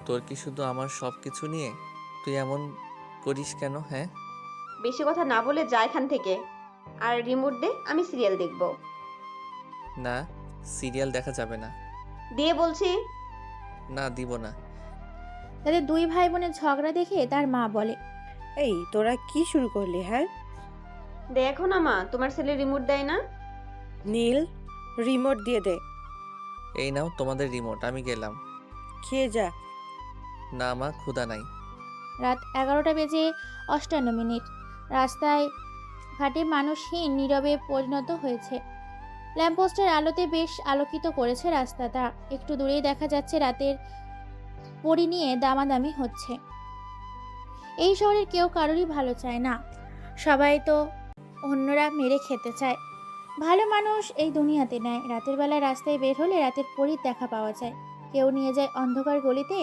তোর কি শুধু আমার সব কিছু নিয়ে? তুই এমন করিস কেন? হ্যাঁ, বেশি কথা না বলে যা এখান থেকে। আর রিমোট দে, আমি সিরিয়াল দেখব। না, সিরিয়াল দেখা যাবে না। দিয়ে বলছি। না, দিব না। তাদের দুই ভাই বোনের ঝগড়া দেখে তার মা বলে, এই তোরা কি শুরু করলি? হ্যাঁ, দেখো না মা, তোমার ছেলে রিমোট দেয় না। নীল, রিমোট দিয়ে দে। এই নাও তোমাদের রিমোট, আমি গেলাম। খেয়ে যা। না মা, ক্ষুধা নাই। রাত 11:58। রাস্তায় ঘাটে মানুষহীন নীরবে পরিণত হয়েছে। ল্যাম্পপোস্টের আলোতে বেশ আলোকিত করেছে রাস্তাটা। একটু দূরেই দেখা যাচ্ছে রাতের পরি নিয়ে দামাদামি হচ্ছে। এই শহরের কেউ কারোরই ভালো চায় না, সবাই তো অন্যরা মেরে খেতে চায়। ভালো মানুষ এই দুনিয়াতে নেয়। রাতের বেলায় রাস্তায় বের হলে রাতের পরীর দেখা পাওয়া যায়। কেউ নিয়ে যায় অন্ধকার গলিতে,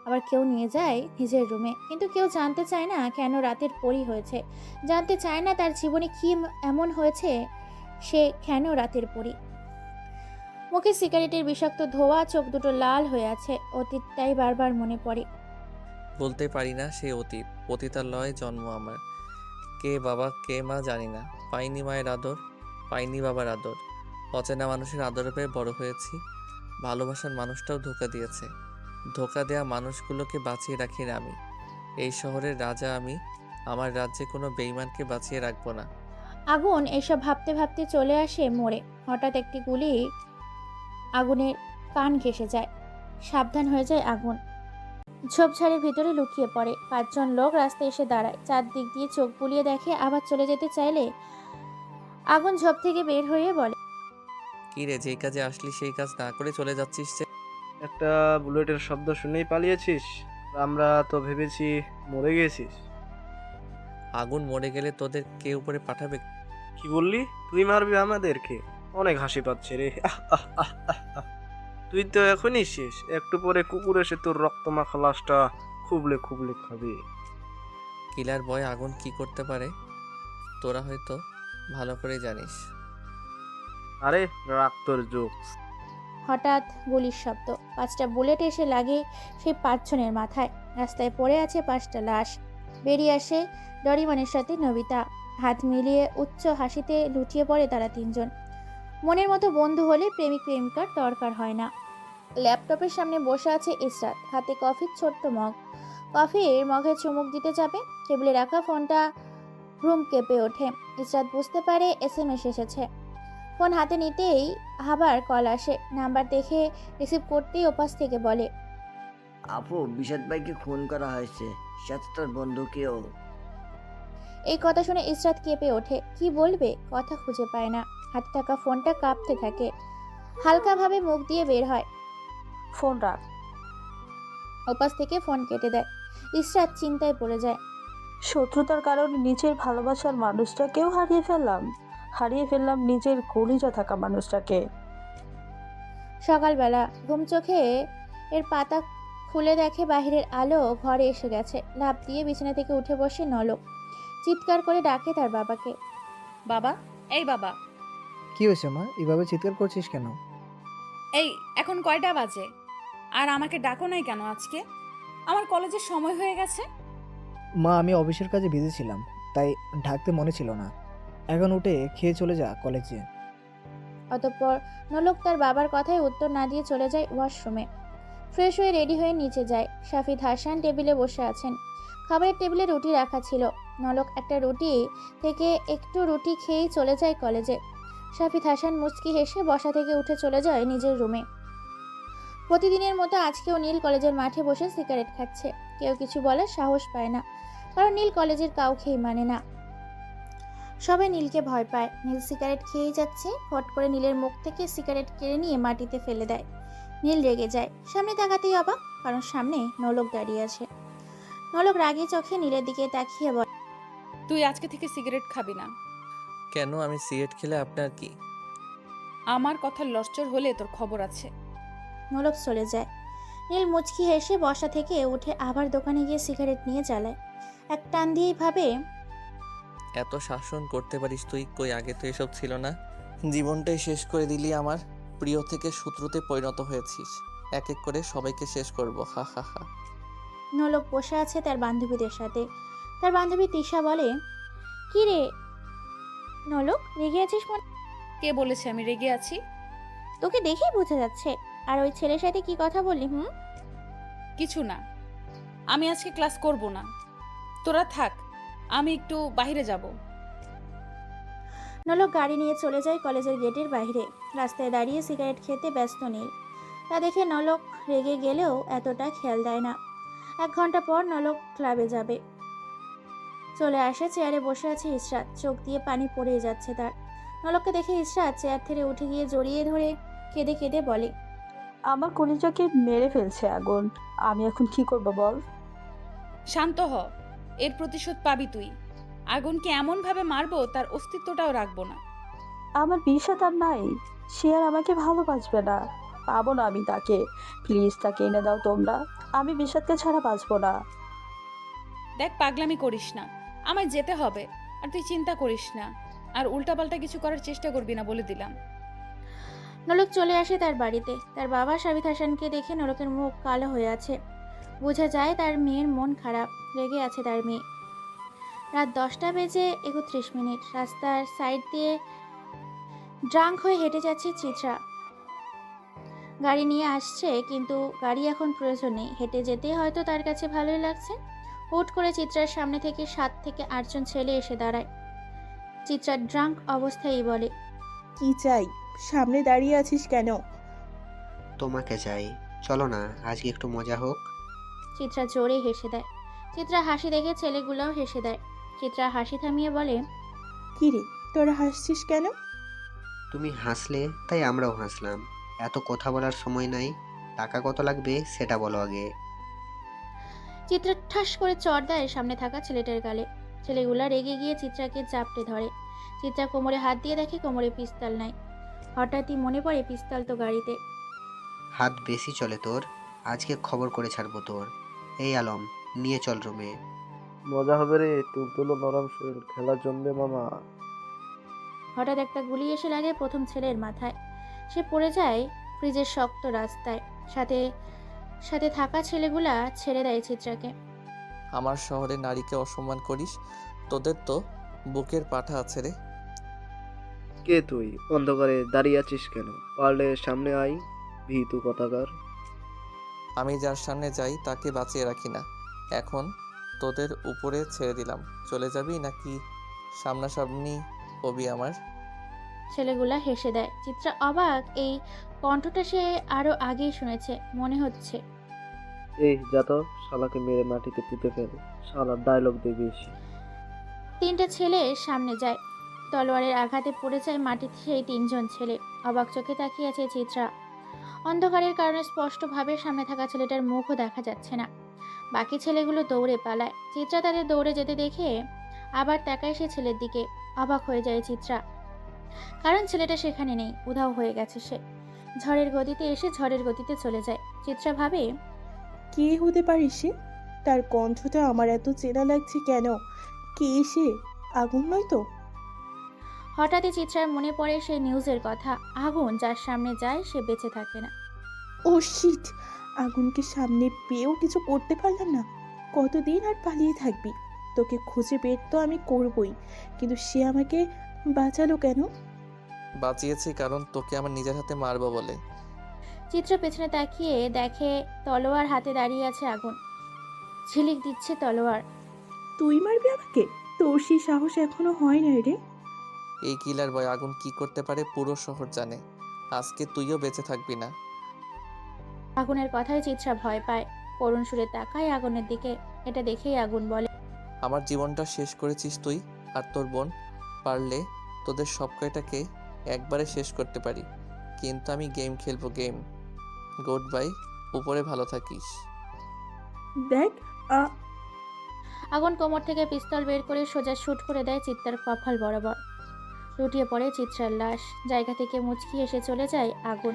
আবার কেউ নিয়ে যায় নিজের রুমে। কিন্তু কেউ জানতে চায় না কেন রাতের পরী হয়েছে, জানতে চায় না তার জীবনে কি এমন হয়েছে সে কেন রাতের পরী। মুখে সিগারেটের বিষাক্ত ধোঁয়া, চোখ দুটো লাল হয়ে আছে। অতীতটাই বারবার মনে পড়ে। বলতে পারি না সেই অতীত। পতিতালয়ে জন্ম আমার। কে বাবা কে মা জানি না। পাইনি মায়ের আদর, পাইনি বাবার আদর। অচেনা মানুষের আদর পেয়ে বড় হয়েছি। ভালোবাসার মানুষটাও ধোঁকা দিয়েছে। ধোঁকা দেয়া মানুষগুলোকে বাঁচিয়ে রাখি না আমি। এই শহরের রাজা আমি। আমার রাজ্যে কোনো বেঈমানকে বাঁচিয়ে রাখবো না। আগুন এসব ভাবতে ভাবতে চলে আসে মোড়ে। হঠাৎ একটি গুলি আগুনের কান ঘেঁষে যায়। সাবধান হয়ে যায় আগুন। ঝোপঝাড়ের ভিতরে লুকিয়ে পড়ে। 5 জন লোক রাস্তায় এসে দাঁড়ায়। চারদিক দিয়ে চোখ বুলিয়ে দেখে। আবার চলে যেতে চাইলে আগুন ঝোপ থেকে বের হয়ে বলে, কি রে, যেই কাজে আসলি সেই কাজ না করে চলে যাচ্ছিস যে? একটা বুলেটের শব্দ শুনেই পালিয়েছিস? আমরা তো ভেবেছি মরে গেছিস। আগুন মরে গেলে তোদের কে উপরে পাঠাবে? কি বললি? তুই মারবি আমাদেরকে? অনেক হাসি পাচ্ছে রে। তুই তো এখনই শেষ, একটু পরে কুকুর এসে তোর রক্তমাখা লাশটা খুবলে খুবলে খাবে। কিলার বয় আগুন কি করতে পারে তোরা হয়তো ভালো করে জানিস। আরে রাখ তোর জোক। হঠাৎ গুলির শব্দ। 5টা বুলেট এসে লাগে সেই 5 জনের মাথায়। রাস্তায় পড়ে আছে 5টা লাশ। বেরিয়ে আসে ডরিমনের সাথে নবিতা। হাত মিলিয়ে উচ্চ হাসিতে লুটিয়ে পড়ে তারা 3 জন। মনের মতো বন্ধু হলে প্রেমিক প্রেমিকার দরকার হয় না। ল্যাপটপের সামনে বসে আছে ইসরাত, হাতে কফির ছোট্ট মগ। কফির মগে চুমুক দিতে যাবে, টেবিলে রাখা ফোনটা রুম কেঁপে ওঠে। ইসরাত বুঝতে পারে SMS এসেছে। ফোন হাতে নিতেই আবার কল আসে। নাম্বার দেখে রিসিভ করতেই ওপাশ থেকে বলে, আপু, বিষাদ ভাইকে খুন করা হয়েছে, সাথে তার বন্ধুকেও। এই কথা শুনে ইসরাত কেঁপে ওঠে। কি বলবে, কথা খুঁজে পায় না। হাতে থাকা ফোনটা কাঁপতে থাকে। হালকাভাবে মুখ দিয়ে বের হয়, ফোন রাখ। ওপাশ থেকে ফোন কেটে দেয়। ইসরাত চিন্তায় পড়ে যায়। শত্রুতার কারণে নিজের ভালোবাসার মানুষটাকেও হারিয়ে ফেললাম নিজের কলিজা থাকা মানুষটাকে। সকালবেলা ঘুম চোখে এর পাতা খুলে দেখে বাহিরের আলো ঘরে এসে গেছে। লাফ দিয়ে বিছানা থেকে উঠে বসে নলক। চিৎকার করে ডাকে তার বাবাকে। বাবা, এই বাবা। কি হয়েছে মা, এভাবে চিৎকার করছিস কেন? এই এখন কয়টা বাজে? আর আমাকে ডাকো নাই কেন আজকে? আমার কলেজের সময় হয়ে গেছে। মা, আমি অফিসের কাজে বিজি ছিলাম, তাই ঢাকতে মনে ছিল না। এখন উঠে খেয়ে চলে যা কলেজে। অতঃপর নলক তার বাবার কথায় উত্তর না দিয়ে চলে যায় ওয়াশরুমে। ফ্রেশ হয়ে রেডি হয়ে নিচে যায়। শাফিদ হাসান টেবিলে বসে আছেন। খাবারের টেবিলে রুটি রাখা ছিল। নলক একটা রুটি থেকে একটু রুটি খেয়েই চলে যায় কলেজে। শাফিদ হাসান মুচকি হেসে বসা থেকে উঠে চলে যায় নিজের রুমে। প্রতিদিনের মতো আজকেও নীল কলেজের মাঠে বসে সিগারেট খাচ্ছে। কেউ কিছু বলার সাহস পায় না, কারণ নীল কলেজের কাউকেই মানে না। সবাই নীলকে ভয় পায়। নীল সিগারেট খেয়েই যাচ্ছে। হট করে নীলের মুখ থেকে সিগারেট কেড়ে নিয়ে মাটিতে ফেলে দেয়। নীল রেগে যায়। সামনে তাকাতেই অবাক, কারণ সামনে নলক দাঁড়িয়ে আছে। নলক রাগী চোখে নীলের দিকে তাকিয়ে বলে, তুই আজকে থেকে সিগারেট খাবি না। কেন? আমি সিগারেট খেলে আপনার কি? আমার কথা লশ্চর হলে তোর খবর আছে। নলক চলে যায়। নীল মুচকি হেসে বসা থেকে উঠে আবার দোকানে গিয়ে সিগারেট নিয়ে জ্বালায়। এক টান দিয়েই ভাবে, এত শাসন করতে পারিস তুই? কই আগে তো এসব ছিল না। জীবনটাই শেষ করে দিলি আমার। প্রিয় থেকে শত্রুতে পরিণত হয়েছিস। এক এক করে সবাইকে শেষ করব, হা হা হা। নলক বসে আছে তার বান্ধবীদের সাথে। তার বান্ধবী তিশা বলে, কি রে নলক, রেগে আছিস মনে? কে বলেছে আমি রেগে আছি? তোকে দেখেই বোঝা যাচ্ছে। আর ওই ছেলের সাথে কি কথা বললি? কিছু না, আমি আজকে ক্লাস করব না। তোরা থাক, আমি একটু বাইরে যাব। নলক গাড়ি নিয়ে চলে যায় কলেজের গেটের বাইরে। রাস্তায় দাঁড়িয়ে সিগারেট খেতে ব্যস্ত নীল। তা দেখে নলক রেগে গেলেও এতটা খেয়াল দেয় না। 1 ঘন্টা পর নলক ক্লাবে যাবে। চলে আসে, চেয়ারে বসে আছে ইসরাত। চোখ দিয়ে পানি পড়ে যাচ্ছে তার। নলককে দেখে ইসরাত চেয়ার থেকে উঠে গিয়ে জড়িয়ে ধরে কেঁদে কেঁদে বলে, আমার কলিজাকে মেরে ফেলছে আগুন। আমি এখন কি করব বল? শান্ত হ, এর প্রতিশোধ পাবি তুই। আগুনকে এমনভাবে মারবো তার অস্তিত্বটাও রাখবো না। আমার বিয়ে তার নাই, সে আর আমাকে ভালোবাসবে না। পাবো না আমি তাকে। প্লিজ তাকে এনে দাও তোমরা। আমি বিষাদকে ছাড়া বাঁচবো না। দেখ, পাগলামি করিস না, আমায় যেতে হবে। আর তুই চিন্তা করিস না, আর উল্টাপাল্টা কিছু করার চেষ্টা করবি না বলে দিলাম। নলক চলে আসে তার বাড়িতে। তার বাবা শাফিদ হাসানকে দেখে নলকের মুখ কালো হয়ে আছে। বোঝা যায় তার মেয়ের মন খারাপ, রেগে আছে তার মেয়ে। রাত 10টা বেজে 31 মিনিট। রাস্তার সাইড দিয়ে ড্রাঙ্ক হয়ে হেঁটে যাচ্ছে চিত্রা। গাড়ি নিয়ে আসছে, কিন্তু গাড়ি এখন প্রয়োজন নেই। হেঁটে যেতে হয়তো তার কাছে ভালোই লাগছে। হুট করে চিত্রার সামনে থেকে 7 থেকে 8 জন ছেলে এসে দাঁড়ায়। চিত্রা ড্রাঙ্ক অবস্থায় বলে, কি চাই? সামনে দাঁড়িয়ে আছিস কেন? তোমাকে চাই, চলো না আজকে একটু মজা হোক। চিত্রা জোরে হেসে দেয়। চিত্রা হাসি দেখে ছেলেগুলোও হেসে দেয়। চিত্রা হাসি থামিয়ে বলে, কি রে, তোরা হাসছিস কেন? তুমি হাসলে তাই আমরাও হাসলাম। এত কথা বলার সময় নাই, টাকা কত লাগবে সেটা বলো আগে। চিত্রা ঠাস করে চড় দেয় সামনে থাকা ছেলেটার গালে। ছেলেগুলা রেগে গিয়ে চিত্রাকে চাপটে ধরে। চিত্রা কোমরে হাত দিয়ে দেখে কোমরে পিস্তল নাই। হঠাৎই মনে পড়ে পিস্তল তো গাড়িতে। হাত বেশি চলে তোর, আজকে খবর করে ছাড়বো তোর। এই আলম, নিয়ে চল রুমে। মজা হবে রে, তুলতুলো নরম শরীর, খেলা জমবে মামা। হঠাৎ একটা গুলি এসে লাগে প্রথম ছেলের মাথায়। সে পড়ে যায় ফ্রিজের শক্ত রাস্তায়। সাথে সাথে থাকা ছেলেগুলা ছেড়ে দেয় চিত্রাকে। আমার শহরে নারীকে অসম্মান করিস? তোদের তো বুকের পাঠা আছে রে। কে তুই? অন্ধকারে দাঁড়িয়ে আছিস কেন? পারলে সামনে আয়, ভীতু কথাকার। আমি যার সামনে যাই তাকে বাঁচিয়ে রাখি না। এখন তোদের উপরে ছেড়ে দিলাম, চলে যাবি নাকি সামনাসামনি হবি আমার? ছেলেগুলা হেসে দেয়। চিত্রা অবাক, এই কণ্ঠটা সে আরো আগেই শুনেছে মনে হচ্ছে। এই যা তো, শালাকে মেরে মাটিতে পুঁতে ফেল। শালার ডায়লগ দেখিস। 3টে ছেলে সামনে যায়। তলোয়ারের আঘাতে পড়ে যায় মাটিতে সেই 3 জন ছেলে। অবাক চোখে তাকিয়ে আছে চিত্রা। অন্ধকারের কারণে স্পষ্টভাবে সামনে থাকা ছেলেটার মুখও দেখা যাচ্ছে না। বাকি ছেলেগুলো দৌড়ে পালায়। চিত্রা তাদের দৌড়ে যেতে দেখে আবার তাকায় সে ছেলের দিকে। অবাক হয়ে যায় চিত্রা, কারণ ছেলেটা সেখানে নেই, উধাও হয়ে গেছে সে। ঝড়ের গতিতে এসে ঝড়ের গতিতে চলে যায়। চিত্রা ভাবে, কে হতে পারিস সে? তার কণ্ঠটা আমার এত চেনা লাগছে কেন? কে সে? আগুন নয় তো? হঠাৎই চিত্রার মনে পড়ে সেই নিউজের কথা। আগুন যার সামনে যায় সে বেঁচে থাকে না। ও শিট, আগুনকে সামনে পেয়েও কিছু করতে পারলাম না। কতদিন আর পালিয়ে থাকবি? তোকে খুঁজে বের তো আমি করবই, কিন্তু সে আমাকে বাঁচালো কেন? বাঁচিয়েছি কারণ তোকে আমার নিজের হাতে মারবো বলে। চিত্র পেছনে তাকিয়ে দেখে তলোয়ার হাতে দাঁড়িয়ে আছে আগুন। ঝিলিক দিচ্ছে তলোয়ার। তুই মারবি আমাকে? তোর সেই সাহস এখনো হয় নাই রে। এই কিলার বয় আগুন কি করতে পারে পুরো শহর জানে। আজকে তুইও বেঁচে থাকবি না। আগুনের কথায় চিত্রা ভয় পায়। করুণ সুরে তাকায় আগুনের দিকে। এটা দেখেই আগুন বলে, আমার জীবনটা শেষ করেছিস তুই আর তোর বোন। পারলে তোদের সব কয়টাকে একবারে শেষ করতে পারি, কিন্তু আমি গেম খেলবো, গেম। গুড বাই, উপরে ভালো থাকিস। দেখ আগুন কোমর থেকে পিস্তল বের করে সোজা শুট করে দেয় চিত্রার কপাল বরাবর। লুটিয়ে পড়ে চিত্রার লাশ। জায়গা থেকে মুচকি এসে চলে যায় আগুন।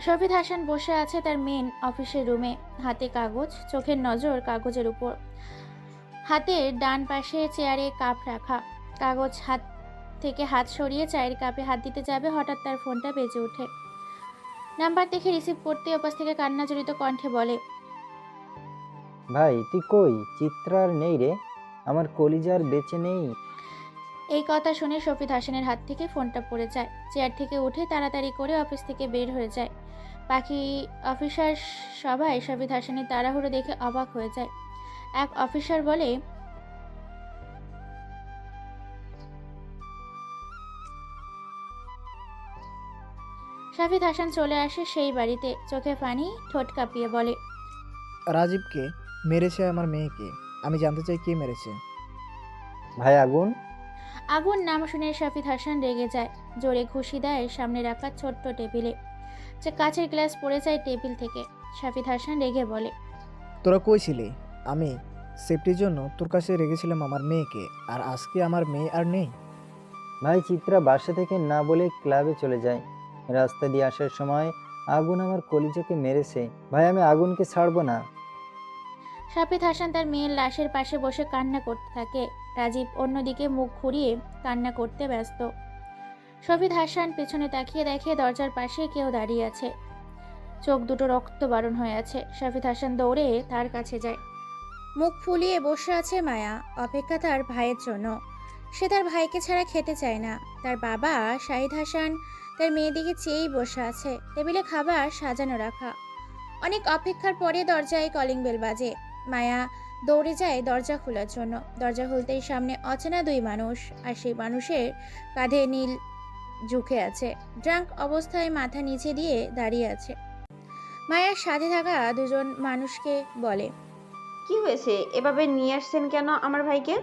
শফিদ হাসান বসে আছে তার মেন অফিসের রুমে। হাতে কাগজ, চোখের নজর কাগজের উপর। হাতের ডান পাশে চেয়ারে কাপ রাখা। কাগজ হাত থেকে হাত সরিয়ে চায়ের কাপে হাত দিতে যাবে, হঠাৎ তার ফোনটা বেজে ওঠে। নাম্বার দেখে রিসিভ করতে ওপাশ থেকে কান্না জড়িত কণ্ঠে বলে, ভাই তুই কই? চিত্রার নেই রে, আমার কলিজার বেঁচে নেই। এই কথা শুনে শফিদ হাসানের হাত থেকে ফোনটা পড়ে যায়। চেয়ার থেকে উঠে তাড়াতাড়ি করে অফিস থেকে বের হয়ে যায়। বাকি অফিসার সবাই শফিদ হাসানের তাড়াহুড়ো দেখে অবাক হয়ে যায়। এক অফিসার বলে, শফিদ হাসান চলে আসে সেই বাড়িতে। চোখে পানি, ঠোঁট কাঁপিয়ে বলে, রাজীবকে মেরেছে আমার মেয়েকে। আমি জানতে চাই কে মেরেছে। ভাই আগুন। আগুন নাম শুনে শফিদ হাসান রেগে যায়। জোরে ঘুষি দেয় সামনে রাখা ছোট্ট টেবিলে। যে কাচের গ্লাস পড়ে যায় টেবিল থেকে। শফিদ হাসান রেগে বলে, তোরা কই ছিলি? আমি সেফটির জন্য তোর কাছে রেখেছিলাম আমার মেয়েকে, আর আজকে আমার মেয়ে আর নেই। ভাই চিত্রা বাসা থেকে না বলে ক্লাবে চলে যায়। রাস্তা দিয়ে আসার সময় আগুন আমার কলিজাকে মেরেছে। ভাই আমি আগুনকে ছাড়বো না। শফিদ হাসান তার মেয়ের লাশের পাশে বসে কান্না করতে থাকে। রাজীব অন্যদিকে মুখ ঘুরিয়ে কান্না করতে ব্যস্ত। শফিদ হাসান পেছনে তাকিয়ে দেখে দরজার পাশে কেউ দাঁড়িয়ে আছে। চোখ দুটো রক্ত বারণ হয়ে আছে। শফিদ হাসান দৌড়ে তার কাছে যায়। মুখ ফুলিয়ে বসে আছে মায়া, অপেক্ষা তার ভাইয়ের জন্য। সে তার ভাইকে ছাড়া খেতে চায় না। তার বাবা শাহিদ হাসান তার মেয়ের দিকে চেয়েই বসে আছে। টেবিলে খাবার সাজানো রাখা। অনেক অপেক্ষার পরে দরজায় কলিং বেল বাজে। মায়া দৌড়ে যায় দরজা খোলার জন্য। দরজা খুলতেই সামনে অচেনা দুই মানুষ, আর সেই মানুষের কাঁধে নীল ঝুঁকে আছে। ড্রাঙ্ক অবস্থায় মাথা নিচে দিয়ে দাঁড়িয়ে আছে। মায়ার সাথে থাকা দুজন মানুষকে বলে, কি হয়েছে? এভাবে নিয়ে আসছেন কেন আমার ভাইকে?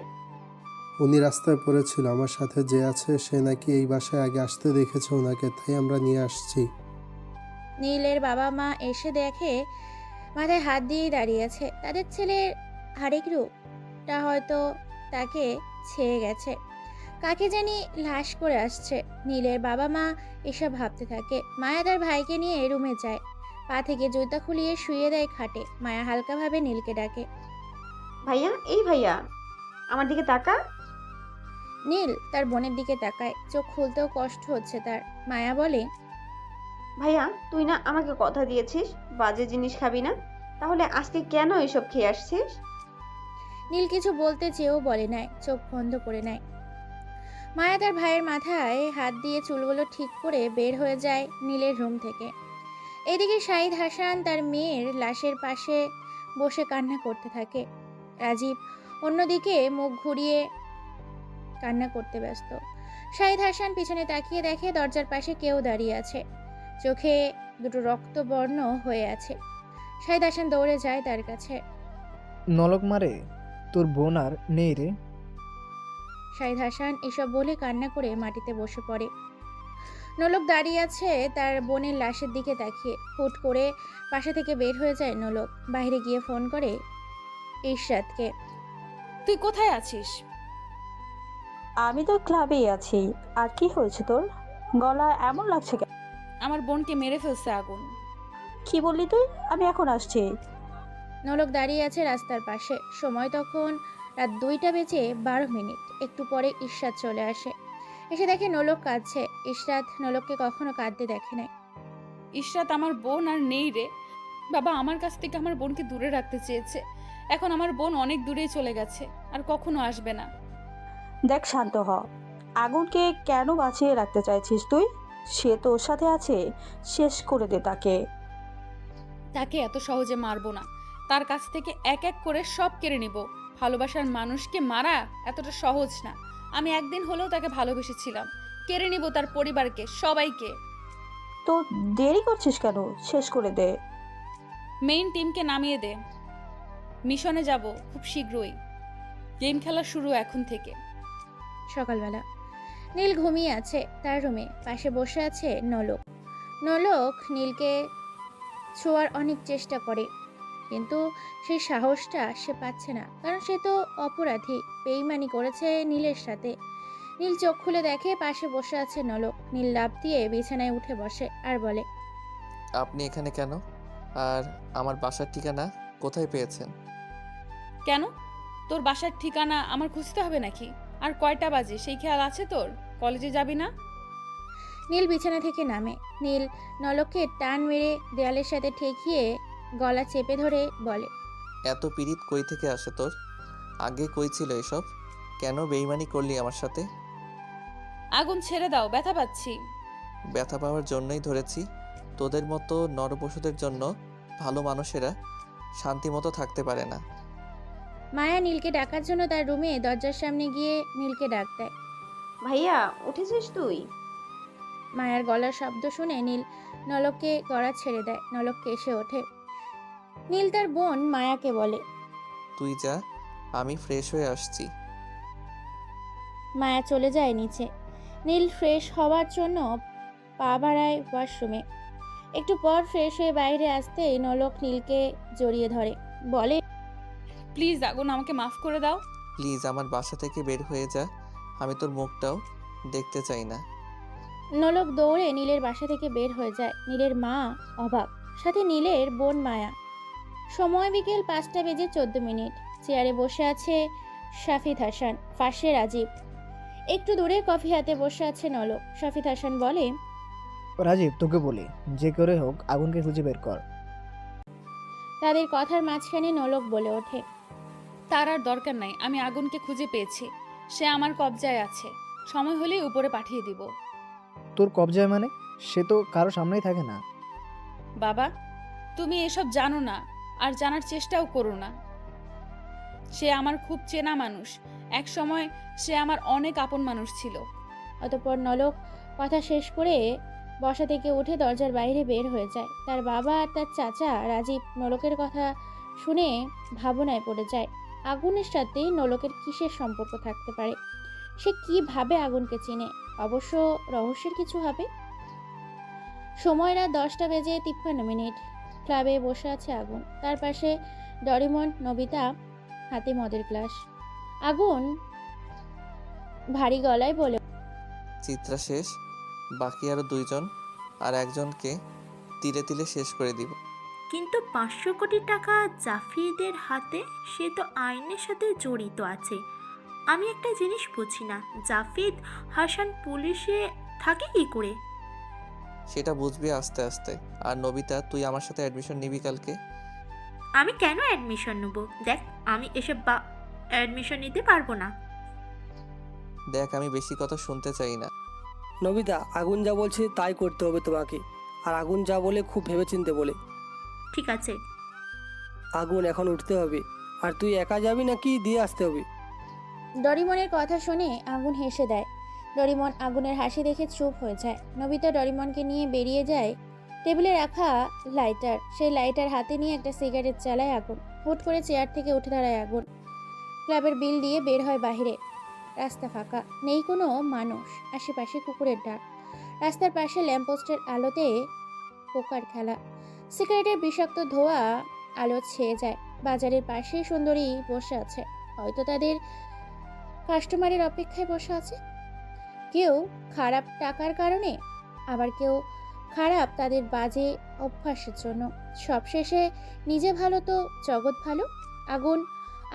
উনি রাস্তায় পড়েছিল, আমার সাথে যে আছে সে নাকি এই বাসায় আগে আসতে দেখেছে ওনাকে, তাই আমরা নিয়ে আসছি। নীলের বাবা মা এসে দেখে মাথায় হাত দিয়ে দাঁড়িয়ে আছে। তাদের ছেলের আরেক রূপটা হয়তো তাকে ছেয়ে গেছে। কাকে জানি লাশ করে আসছে। নীলের বাবা মা এসব ভাবতে থাকে। মায়া তার ভাইকে নিয়ে রুমে যায়। পা থেকে জুতা খুলিয়ে শুয়ে দেয় খাটে। মায়া হালকাভাবে নীলকে ডাকে, ভাইয়া, এই ভাইয়া, আমার দিকে তাকা। নীল তার বোনের দিকে তাকায়। চোখ খুলতেও কষ্ট হচ্ছে তার। মায়া বলে, ভাইয়া, তুই না আমাকে কথা দিয়েছিস বাজে জিনিস খাবি না, তাহলে আজকে কেন এসব খেয়ে আসছিস? নীল কিছু বলতে চেয়েও বলে নাই, চোখ বন্ধ করে নেয়। মায়া তার ভাইয়ের মাথায় হাত দিয়ে চুলগুলো ঠিক করে বের হয়ে যায় নীলের রুম থেকে। এদিকে শাহিদ হাসান তার মেয়ের লাশের পাশে বসে কান্না করতে থাকে। রাজীব অন্যদিকে মুখ ঘুরিয়ে কান্না করতে ব্যস্ত। শাহিদ হাসান পিছনে তাকিয়ে দেখে দরজার পাশে কেউ দাঁড়িয়ে আছে। চোখে দুটো রক্তবর্ণ হয়ে আছে। শাহিদ হাসান দৌড়ে যায় তার কাছে। নলক মারে, তোর বোন আর নেই রে। শাহিদ হাসান এসব বলে কান্না করে মাটিতে বসে পড়ে। নোলক দাঁড়িয়ে আছে তার বোনের লাশের দিকে তাকিয়ে। হুট করে পাশে থেকে বের হয়ে যায় নোলক। বাইরে গিয়ে ফোন করে ইশরাতকে। তুই কোথায় আছিস? আমি তো ক্লাবেই আছি। আর কি হয়েছে তোর? গলা এমন লাগছে কেন? আমার বোনকে মেরে ফেলছে আগুন। কি বললি তুই? আমি এখন আসছি। নোলক দাঁড়িয়ে আছে রাস্তার পাশে। সময় তখন রাত 2:12। একটু পরে ইশরাত চলে আসে। এসে দেখে নোলক কাঁদছে। ইশরাত নোলককে কখনো কাঁদতে দেখে নাই। ইশরাত, আমার বোন আর নেই রে। বাবা আমার কাছ থেকে আমার বোনকে দূরে রাখতে চেয়েছে। এখন আমার বোন অনেক দূরেই চলে গেছে, আর কখনো আসবে না। দেখ, শান্ত হ। আগুনকে কেন বাঁচিয়ে রাখতে চাইছিস তুই? সে তোর সাথে আছে, শেষ করে দে তাকে। তাকে এত সহজে মারবো না। তার কাছ থেকে এক এক করে সব কেড়ে নিব। ভালোবাসার মানুষকে মারা এতটা সহজ না। আমি একদিন হলেও তাকে ভালোবেসেছিলাম। কেড়ে নিব তার পরিবারকে, সবাইকে। তো দেরি করছিস কেন? শেষ করে দে। মেইন টিমকে নামিয়ে দে। মিশনে যাব খুব শীঘ্রই। গেম খেলা শুরু এখন থেকে। সকালবেলা নীল ঘুমিয়ে আছে তার রুমে। পাশে বসে আছে নলক। নলক নীলকে ছোঁয়ার অনেক চেষ্টা করে, কিন্তু সেই সাহসটা সে পাচ্ছে না, কারণ সে তো অপরাধী, বেইমানি করেছে নীলের সাথে। নীল চোখ খুলে দেখে পাশে বসে আছে নলক। নীল লাফ দিয়ে বিছানায় উঠে বসে আর বলে, আপনি এখানে কেন? আর আমার বাসার ঠিকানা কোথায় পেয়েছেন? কেন? তোর বাসার ঠিকানা আমার খুঁজতে হবে নাকি? আর কয়টা বাজে সেই খেয়াল আছে তোর? কলেজে যাবি না? নীল বিছানা থেকে নামে। নীল নলককে টান মেরে দেয়ালের সাথে ঠেকিয়ে গলা চেপে ধরে বলে, এত পীড়িত কই থেকে আসে তোর? আগে কই ছিল এসব? কেন বেইমানি করলি আমার সাথে? আগুন ছেড়ে দাও, ব্যথা পাচ্ছি। ব্যথা পাওয়ার জন্যই ধরেছি। তোদের মতো নরপশুদের জন্য ভালো মানুষেরা শান্তিমতো থাকতে পারে না। মায়া নীলকে ডাকার জন্য তার রুমে দরজার সামনে গিয়ে নীলকে ডাক দেয়। ভাইয়া উঠেছিস তুই? মায়ার গলার শব্দ শুনে নীল নলককে গড়া ছেড়ে দেয়। নলক এসে ওঠে। নীল তার বোন মায়াকে বলে, তুই যা, আমি ফ্রেশ হয়ে আসছি। মায়া চলে যায় নিচে। নীল ফ্রেশ হওয়ার জন্য পা বাড়ায় ওয়াশরুমে। একটু পর ফ্রেশ হয়ে বাইরে আসতেই নলক নীলকে জড়িয়ে ধরে, বলে, প্লিজ আগুন, আমাকে মাফ করে দাও। প্লিজ আমার বাসা থেকে বের হয়ে যা, আমি তোর মুখটাও দেখতে চাই না। নলক দৌড়ে নীলের বাসা থেকে বের হয়ে যায়। নীলের মা অবাক, সাথে নীলের বোন মায়া। সময় বিকেল 5:14। চেয়ারে বসে আছে শাফিদ হাসান, পাশে রাজীব। একটু দূরে কফি হাতে বসে আছে নলক। শাফিদ হাসান বলে, রাজীব, তোকে বলি, যে করে হোক আগুনকে খুঁজে বের কর। তাদের কথার মাঝখানে নলক বলে ওঠে, তার আর দরকার নাই, আমি আগুনকে খুঁজে পেয়েছি। সে আমার কবজায় আছে। সময় হলেই উপরে পাঠিয়ে দিব। তোর কবজায় মানে? সে তো কারো সামনেই থাকে না। বাবা, তুমি এসব জানো না, আর জানার চেষ্টাও করো না। সে আমার খুব চেনা মানুষ। এক সময় সে আমার অনেক আপন মানুষ ছিল। অতঃপর নলক কথা শেষ করে বসা থেকে উঠে দরজার বাইরে বের হয়ে যায়। তার বাবা আর তার চাচা রাজীব নলকের কথা শুনে ভাবনায় পড়ে যায়। আগুনের সাথে নলকের কিসের সম্পর্ক থাকতে পারে? সে কিভাবে আগুনকে চিনে? অবশ্য রহস্যের কিছু হবে। সময় রাত 10:53। ক্লাবে বসে আছে আগুন। তার পাশে ডরিমন, নবিতা, হাতে মদের গ্লাস। আগুন ভারী গলায় বলে, চিত্রা শেষ, বাকি আরো 2 জন, আর একজনকে তিলে তিলে শেষ করে দিব। কিন্তু 500 কোটি টাকা জাফিদের হাতে, সে তো আইনের সাথে জড়িত আছে। আমি একটা জিনিস বুঝি না, জাফিদ হাসান পুলিশে থাকে কি করে? সেটা বুঝবি আস্তে আস্তে। আর নবিতা, তুই আমার সাথে অ্যাডমিশন নিবি কালকে? আমি কেন অ্যাডমিশন নেব? দেখ, আমি এসব অ্যাডমিশন নিতে পারবো না। দেখ, আমি বেশি কথা শুনতে চাই না। নবিতা, আগুন যা বলছে তাই করতে হবে তোমাকে। আর আগুন যা বলে খুব ভেবেচিন্তে বলে। ঠিক আছে। আগুন, এখন উঠতে হবে। আর তুই একা যাবি নাকি দিয়ে আসতে হবে? ডরিমনের কথা শুনে আগুন হেসে দেয়। ডরিমন আগুনের হাসি দেখে চুপ হয়ে যায়। নবিতা ডরিমনকে নিয়ে বেরিয়ে যায়। টেবিলে রাখা লাইটার, সেই লাইটার হাতে নিয়ে একটা সিগারেট জ্বালায় আগুন। হুট করে চেয়ার থেকে উঠে দাঁড়ায় আগুন। ক্লাবের বিল দিয়ে বের হয় বাহিরে। রাস্তা ফাঁকা, নেই কোনো মানুষ। আশেপাশে কুকুরের ডাক। রাস্তার পাশে ল্যাম্পপোস্টের আলোতে পোকার খেলা। সিগারেটের বিষাক্ত ধোঁয়া আলো ছেয়ে যায়। বাজারের পাশে সুন্দরী বসে আছে, হয়তো তাদের কাস্টমারের অপেক্ষায় বসে আছে। কেউ খারাপ টাকার কারণে, আবার কেউ খারাপ তাদের বাজে অভ্যাসের জন্য। সবশেষে নিজে ভালো তো জগৎ ভালো। আগুন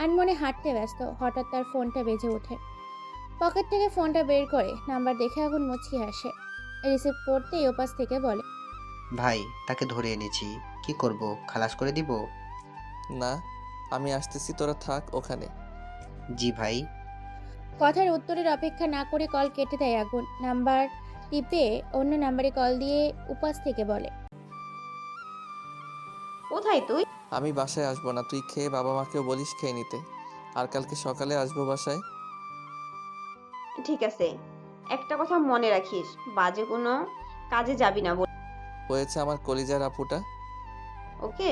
আনমনে হাঁটতে ব্যস্ত। হঠাৎ তার ফোনটা বেজে ওঠে। পকেট থেকে ফোনটা বের করে নাম্বার দেখে আগুন মুচকি হাসে। রিসিভ করতেই ওপাশ থেকে বলে, ভাই, তাকে ধরে এনেছি, কি করব? খালাস করে দিব? না, আমি আসতেছি, তোরা থাক ওখানে। জি ভাই। কথার উত্তরের অপেক্ষা না করে কল কেটে দেয় আগুন। নাম্বার টিপে অন্য নাম্বারে কল দিয়ে উপাস থেকে বলে, কোথায় তুই? আমি বাসায় আসবো না, তুই খেয়ে বাবা মাকেও বলিস খেয়ে নিতে। আর কালকে সকালে আসবো বাসায়। ঠিক আছে, একটা কথা মনে রাখিস, বাজে কোনো কাজে যাবি না হয়েছে আমার কলিজার আপুটা। ওকে?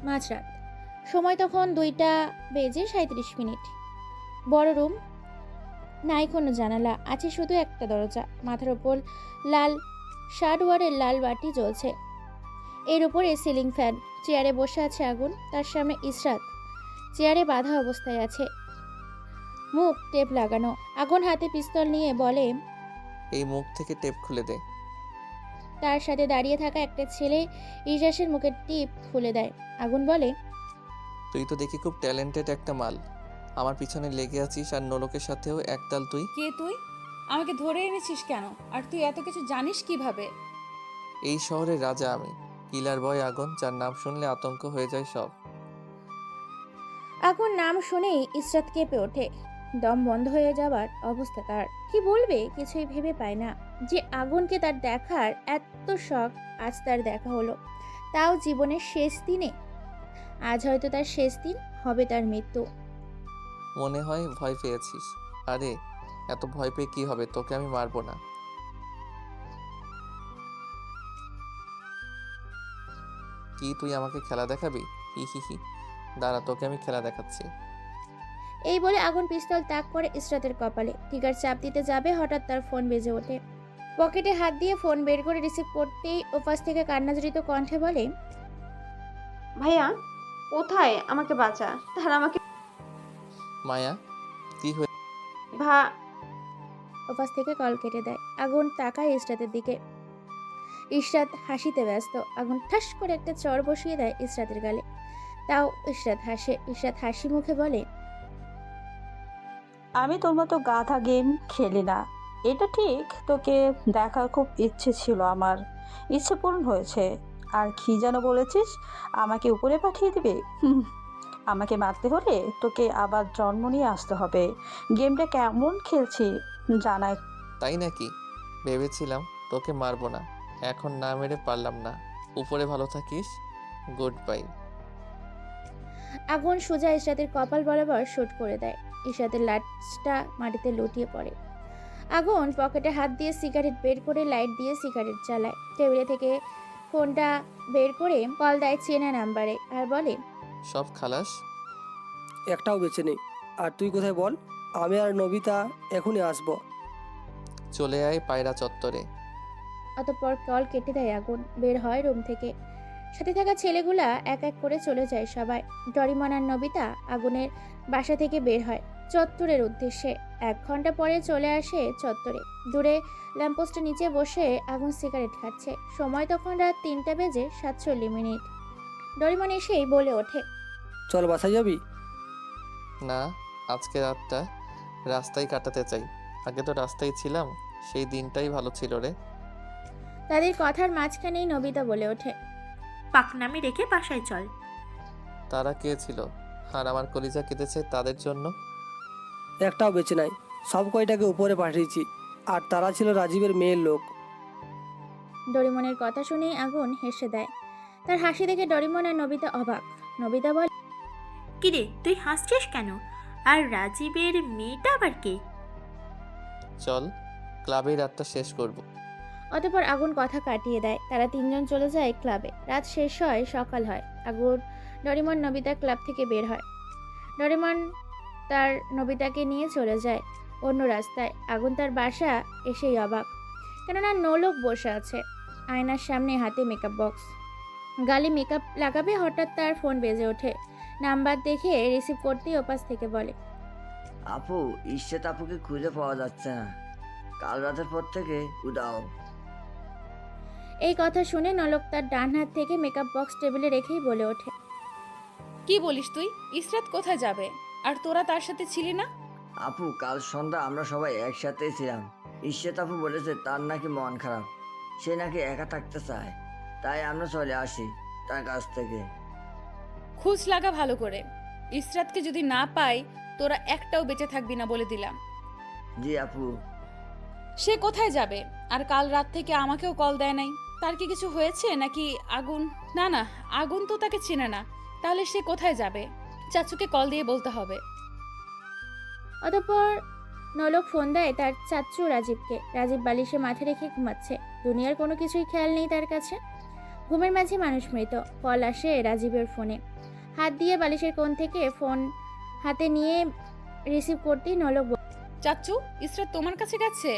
মাঝরাত, সময় তখন 2:37। বড় রুম, নাই কোনো জানালা, আছে শুধু একটা দরজা। মাথার ওপর লাল শার্টওয়ারের লাল বাতি জ্বলছে, এর উপরে সিলিং ফ্যান। চেয়ারে বসে আছে আগুন, তার সামনে ইসরাত চেয়ারে বাঁধা অবস্থায় আছে, মুখ টেপ লাগানো। আগুন হাতে পিস্তল নিয়ে বলে, এই মুখ থেকে টেপ খুলে দে। তার সাথে দাঁড়িয়ে থাকা একটা ছেলে ইজাসের মুখের টিপ খুলে দেয়। আগুন বলে, তুই তো দেখি খুব ট্যালেন্টেড একটা মাল, আমার পিছনে লেগে আছিস আর নোলকের সাথেও একতাল তুই। কে তুই? আমাকে ধরে এনেছিস কেন? আর তুই এত কিছু জানিস কিভাবে? এই শহরের রাজা আমি, কিলার বয় আগুন, যার নাম শুনলে আতঙ্ক হয়ে যায় সব। আগুন নাম শুনেই ইসরাত কেঁপে ওঠে, দম বন্ধ হয়ে যাবার অবস্থা তার। কি বলবে কিছুই ভেবে পায় না। যে আগুনকে তার দেখার এত শখ, আজ তার দেখা হলো, তাও জীবনের শেষ দিনে। আজ হয়তো তার শেষ দিন, হবে তার মৃত্যু। মনে হয় ভয় পেয়েছিস। আরে এত ভয় পেয়ে কি হবে, তোকে আমি মারবো না। কি তুই আমাকে খেলা দেখাবি? হি হি হি, দাঁড়া তোকে আমি খেলা দেখাচ্ছি। এই বলে আগুন পিস্তল তাক করে ইসরাতের কপালে। টিকার চাপ দিতে যাবে, হঠাৎ তার ফোন বেজে ওঠে। পকেটে হাত দিয়ে ফোন বের করে রিসিভ করতেই ওপাশ থেকে কান্নাজড়িত কণ্ঠে বলে, ভাইয়া কোথায়? আমাকে বাঁচা। তার আমাকে মায়া, কি হয়ে? ভা ওপাশ থেকে কল কেটে দেয়। আগুন তাকায় ইসরাতের দিকে। ইসরাত হাসিতে ব্যস্ত। আগুন ঠাস করে একটা চড় বসিয়ে দেয় ইসরাতের গালে। তাও ইসরাত হাসে। ইসরাত হাসি মুখে বলে, আমি তোর মতো গাধা গেম খেলি না, এটা ঠিক। তোকে দেখার খুব ইচ্ছে ছিল আমার, ইচ্ছে পূরণ হয়েছে। আর কি যেন বলেছিস, আমাকে উপরে পাঠিয়ে দিবে? আমাকে মারতে হলে তোকে আবার জন্ম নিয়ে আসতে হবে। গেমটা কেমন খেলছি জানাই। তাই নাকি? ভেবেছিলাম তোকে মারবো না, এখন না মেরে পারলাম না। উপরে ভালো থাকিস, গুড বাই। আগুন সোজা ইসরাতের কপাল বরাবর শুট করে দেয়। ইসরাতের লাইটটা মাটিতে লুটিয়ে পড়ে। আগুন পকেটে হাত দিয়ে সিগারেট বের করে লাইট দিয়ে সিগারেট জ্বালায়। টেবিলে থেকে ফোনটা বের করে কল দেয় চেনা নাম্বারে আর বলে, সব খালাস? একটাও বেঁচে নেই। আর তুই কোথায় বল? আমি আর নবিতা এখনই আসবো। চলে আয় পায়রা চত্বরে। অতঃপর কল কেটে দেয় আগুন। বের হয় রুম থেকে। সাথে থাকা ছেলেগুলা এক এক করে চলে যায় সবাই। ডরিমন আর নবিতা আগুনের বাসা থেকে বের হয় চত্বরের উদ্দেশ্যে। 1 ঘন্টা পরে চলে আসে চত্বরে। দূরে ল্যাম্পপোস্টের নিচে বসে আগুন সিগারেট খাচ্ছে। সময় তখন রাত 3:47। ডরিমন এসেই বলে ওঠে, চল বাসায় যাবি? না, আজকে রাতটা রাস্তায় কাটাতে চাই। আগে তো রাস্তায় ছিলাম, সেই দিনটাই ভালো ছিল রে। তাদের কথার মাঝখানেই নবিতা বলে ওঠে, পাকনামি রেখে বাসায় চল। তারা কে ছিল? আর আমার কলিজা কেঁদেছে তাদের জন্য। একটাও বেঁচে নাই, সব কয়টাকে উপরে পাঠিয়েছি। আর তারা ছিল রাজীবের মেয়ের লোক। ডরিমনের কথা শুনেই আগুন হেসে দেয়। তার হাসি দেখে ডরিমন আর নবিতা অবাক। নবিতা বলে, কিরে তুই হাসছিস কেন? আর রাজীবের মেয়েটা আবার কে? চল ক্লাবে রাতটা শেষ করব। অতঃপর আগুন কথা কাটিয়ে দেয়। তারা 3 জন চলে যায় ক্লাবে। রাত শেষ হয়, সকাল হয়। আগুন, ডরিমন, নবিতা ক্লাব থেকে বের হয়। ডরিমন তার নবিতাকে নিয়ে চলে যায় অন্য রাস্তায়। আগুন তার বাসা এসেই অবাক, কেননা নোলক বসে আছে আয়নার সামনে, হাতে মেকআপ বক্স। গালে মেকআপ লাগাবে, হঠাৎ তার ফোন বেজে ওঠে। নাম্বার দেখে রিসিভ করতেই ওপাশ থেকে বলে, আপু, ইশরাত আপুকে খুঁজে পাওয়া যাচ্ছে না, কাল রাতের পর থেকে উদাও। এই কথা শুনে নলক তার ডান হাত থেকে মেকআপ বক্স টেবিলে রেখেই বলে ওঠে, কি বলিস তুই? ইসরাত কোথায় যাবে? আর তোরা তার সাথে ছিলি না? আপু, কাল সন্ধ্যা আমরা সবাই একসাথেই ছিলাম। ইশরাত আপু বলেছে তার নাকি মন খারাপ, সে নাকি একা থাকতে চায়, তাই আমরা চলে আসি তার কাছ থেকে। খোঁজ লাগা ভালো করে। ইসরাতকে যদি না পাই, তোরা একটাও বেঁচে থাকবি না বলে দিলাম। জি আপু। সে কোথায় যাবে? আর কাল রাত থেকে আমাকেও কল দেয় নাই। তার কি কিছু হয়েছে নাকি আগুন? না না, আগুন তো তাকে চেনে না, তাহলে সে কোথায় যাবে? চাচুকে কল দিয়ে বলতে হবে। অতঃপর নলক ফোন দেয় তার চাচ্চু রাজীবকে। রাজীব বালিশে মাথা রেখে ঘুমাচ্ছে, দুনিয়ার কোনো কিছুই খেয়াল নেই তার কাছে। ঘুমের মাঝে মানুষ মৃত। কল আসে রাজীবের ফোনে। হাত দিয়ে বালিশের কোণ থেকে ফোন হাতে নিয়ে রিসিভ করতেই নলক চাচু, ইসরাত তোমার কাছে গেছে,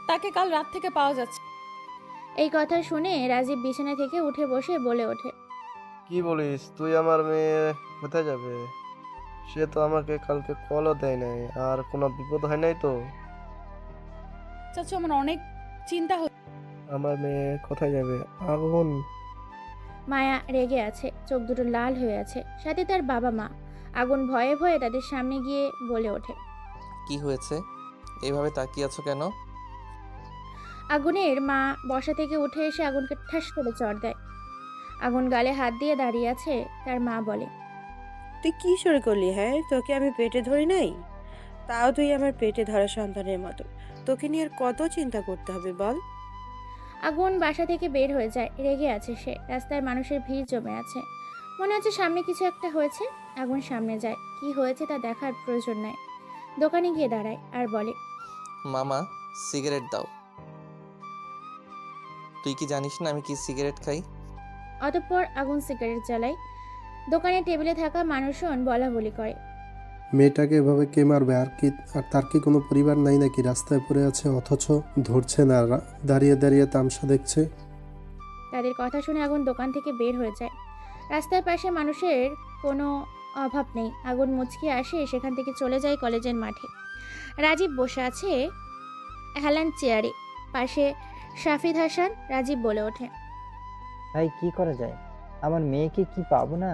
তাকে কাল রাত থেকে পাওয়া যাচ্ছে। এই কথা শুনে রাজীব বিছানা থেকে উঠে বসে বলে ওঠে, কি বলিস তুই? আমার মেয়ে কোথায় যাবে? সে তো আমাকে কালকে কলও দেয় নাই, আর কোনো বিপদ হয় নাই তো? চাচু, আমার অনেক চিন্তা হচ্ছে। আমার মেয়ে কোথায় যাবে? আগুন। মায়া রেগে আছে, চোখ দুটো লাল হয়ে আছে, সাথে তার বাবা মা। আগুন ভয়ে ভয়ে তাদের সামনে গিয়ে বলে ওঠে, কি হয়েছে? এইভাবে তাকিয়ে আছো কেন? আগুনের মা বসা থেকে উঠে এসে আগুনকে ঠাস করে চড় দেয়। আগুন গালে হাত দিয়ে দাঁড়িয়ে আছে। তার মা বলে, তুই কি শুরু করলি? হ্যাঁ, তোকে আমি পেটে ধরি নাই? তাও তুই আমার পেটে ধরা সন্তানের মতো। তোকে নিয়ে আর কত চিন্তা করতে হবে বল? আগুন বাসা থেকে বের হয়ে যায়, রেগে আছে সে। রাস্তায় মানুষের ভিড় জমে আছে, মনে হচ্ছে সামনে কিছু একটা হয়েছে। আগুন সামনে যায়, কি হয়েছে তা দেখার প্রয়োজন নাই। দোকানে গিয়ে দাঁড়ায় আর বলে, মামা, সিগারেট দাও। তুই কি জানিস না আমি কি সিগারেট খাই? অতঃপর আগুন সিগারেট জ্বালায়। দোকানে টেবিলে থাকা মানুষজন বলা বলি করে, মেয়েটাকে এভাবে কে মারবে? আর তার কি কোনো পরিবার নাই নাকি? রাস্তায় পড়ে আছে অথচ ধরছে না, দাঁড়িয়ে দাঁড়িয়ে তামসা দেখছে। তাদের কথা শুনে আগুন দোকান থেকে বের হয়ে যায়। রাস্তার পাশে মানুষের কোনো অভাব নেই। আগুন মুচকি আসে, সেখান থেকে চলে যায় কলেজের মাঠে। রাজীব বসে আছে হেলান চেয়ারে, পাশে শাফিদ হাসান। রাজীব বলে ওঠে, ভাই কি করা যায়? আমার মেয়েকে কি পাবো না?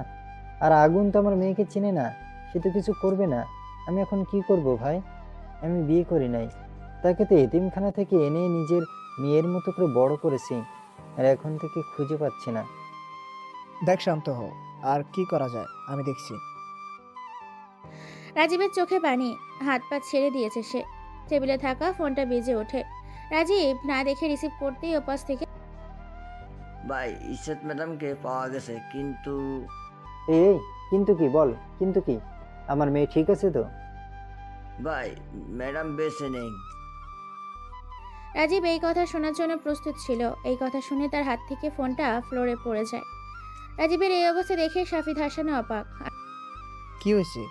আর আগুন তো আমার মেয়েকে চেনে না, সে তো কিছু করবে না। আমি এখন কি করব ভাই? আমি বিয়ে করি নাই, তাকে তো এতিমখানা থেকে এনে নিজের মেয়ের মতো করে বড় করেছি, আর এখন থেকে খুঁজে পাচ্ছি না। দেখ, শান্ত হও, আর কি করা যায় আমি দেখছি। রাজীবের চোখে পানি, হাত পা ছেড়ে দিয়েছে সে। টেবিলে থাকা ফোনটা বেজে ওঠে। রাজীব না দেখে রিসিভ করতেই ওপাশ থেকে, ভাই, ইসরাত ম্যাডামকে পাওয়া গেছে, কিন্তু এই কিন্তু কি? বল কিন্তু কি? আমার মেয়ে ঠিক আছে তো? ভাই, ম্যাডাম বেঁচে নেই। রাজীব এই কথা শোনার জন্য প্রস্তুত ছিল। এই কথা শুনে তার হাত থেকে ফোনটা ফ্লোরে পড়ে যায়। রাজীবের এই অবস্থা দেখে শাফিদ হাসানও অবাক। কি হয়েছে?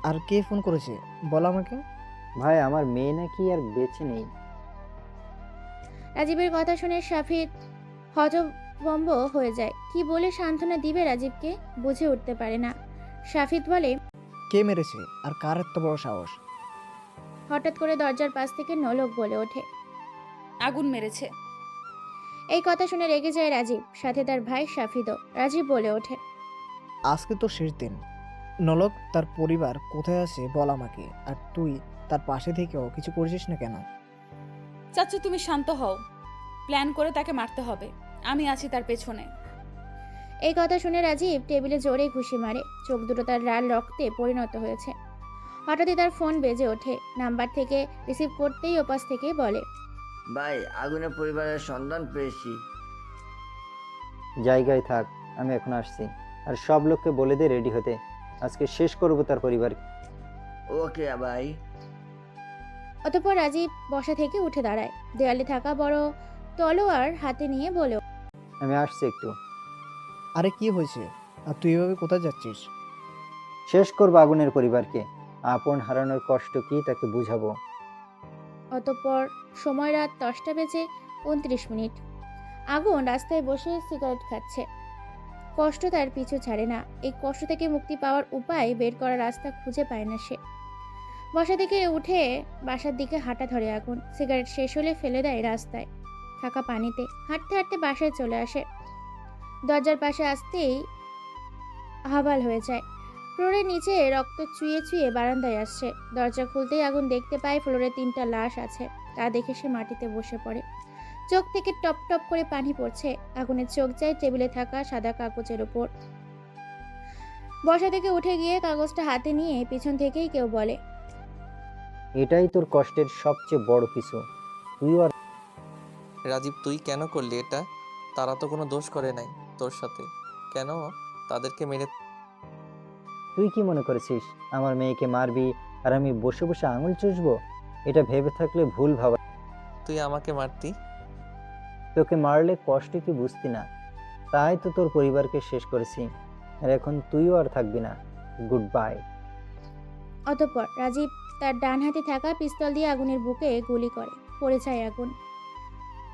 আর কে ফোন করেছে বল আমাকে। ভাই, আমার মেয়ে নাকি আর বেঁচে নেই। রাজীবের কথা শুনে শাফিদ হতভম্ব হয়ে যায়। কি বলে সান্ত্বনা দিবে রাজীবকে বুঝে উঠতে পারে না। শাফিদ বলে, কে মেরেছে আর কার এত বড় সাহস? হঠাৎ করে দরজার পাশ থেকে নলক বলে ওঠে, আগুন মেরেছে। এই কথা শুনে রেগে যায় রাজীব, সাথে তার ভাই শাফিদও। রাজীব বলে ওঠে, আজকে তো শেষ দিন। নলক তার পরিবার কোথায় আছে বল আমাকে। আর তুই তার পাশে থেকেও কিছু করছিস না কেন? চাচু, তুমি শান্ত হও। প্ল্যান করে তাকে মারতে হবে, আমি আছি তার পেছনে। এই কথা শুনে রাজীব টেবিলে জোরে ঘুষি মারে। চোখ দুটো তার লাল রক্তে পরিণত হয়েছে। হঠাৎই তার ফোন বেজে ওঠে। নাম্বার থেকে রিসিভ করতেই ওপাশ থেকে বলে, ভাই, আগুনের পরিবারের সন্ধান পেয়েছি। জায়গায় থাক, আমি এখন আসছি। আর সব লোককে বলে দে রেডি হতে, আজকে শেষ করবো তার পরিবার। ওকে ভাই। অতঃপর রাজীব বসা থেকে উঠে দাঁড়ায়। দেয়ালে থাকা বড় তলোয়ার হাতে নিয়ে বলে, আমি আসছি একটু। আরে কি হয়েছে? আর তুই এভাবে কোথায় যাচ্ছিস? শেষ করবো আগুনের পরিবারকে। আপন হারানোর কষ্ট কি তাকে বুঝাবো। অতঃপর সময় রাত 10:29। আগুন রাস্তায় বসে সিগারেট খাচ্ছে। কষ্ট তার পিছু ছাড়ে না। এই কষ্ট থেকে মুক্তি পাওয়ার উপায় বের করার রাস্তা খুঁজে পায় না সে। বসা থেকে উঠে বাসার দিকে হাঁটা ধরে আগুন। সিগারেট শেষ হলে ফেলে দেয় রাস্তায় থাকা পানিতে। হাঁটতে হাঁটতে বাসায় চলে আসে। দরজার পাশে আসতেই হাবাল হয়ে যায়। ফ্লোরের নিচে রক্ত চুইয়ে চুইয়ে বারান্দায় আসছে। দরজা খুলতেই আগুন দেখতে পায় ফ্লোরে 3টা লাশ আছে। তা দেখে সে মাটিতে বসে পড়ে। চোখ থেকে টপ টপ করে পানি পড়ছে। আগুনের চোখ যায় টেবিলে থাকা সাদা কাগজের উপর। বসা থেকে উঠে গিয়ে কাগজটা হাতে নিয়ে পিছন থেকেই কেউ বলে, এটাই তোর কষ্টের সবচেয়ে বড় কিছু। তুই আর রাজীব তুই কেন করলি এটা? তারা তো কোনো দোষ করে নাই তোর সাথে, কেন তাদেরকে মেরে? তুই কি মনে করেছিস আমার মেয়েকে মারবি আর আমি বসে বসে আঙুল চুষবো? এটা ভেবে থাকলে ভুল ভাবা। তুই আমাকে মারতি? তোকে মারলে কষ্ট কি বুঝতি না, তাই তো তোর পরিবারকে শেষ করেছি, আর এখন তুইও আর থাকবি না। Good bye. অতঃপর রাজীব তার ডান হাতে থাকা পিস্তল দিয়ে আগুনের বুকে গুলি করে। পড়ে যায় আগুন।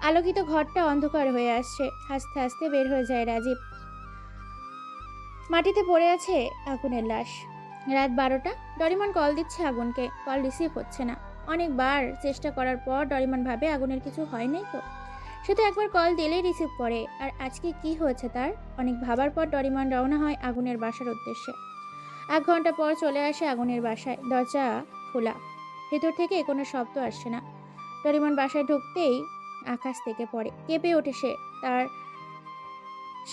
আলোকিত ঘরটা অন্ধকার হয়ে আসছে। হাসতে হাসতে বের হয়ে যায় রাজীব। মাটিতে পড়ে আছে আগুনের লাশ। রাত 12টা। ডরিমন কল দিচ্ছে আগুনকে, কল রিসিভ হচ্ছে না। অনেকবার চেষ্টা করার পর ডরিমন ভাবে আগুনের কিছু হয় নাই তো, সে তো একবার কল দিলেই রিসিভ করে। আর আজকে কি হয়েছে তার? অনেক ভাবার পর ডরিমন রওনা হয় আগুনের বাসার উদ্দেশ্যে। 1 ঘন্টা পর চলে আসে আগুনের বাসায়। দরজা খোলা, ভেতর থেকে কোনো শব্দ আসছে না। ডরিমন বাসায় ঢুকতেই আকাশ থেকে পড়ে, কেঁপে ওঠে সে। তার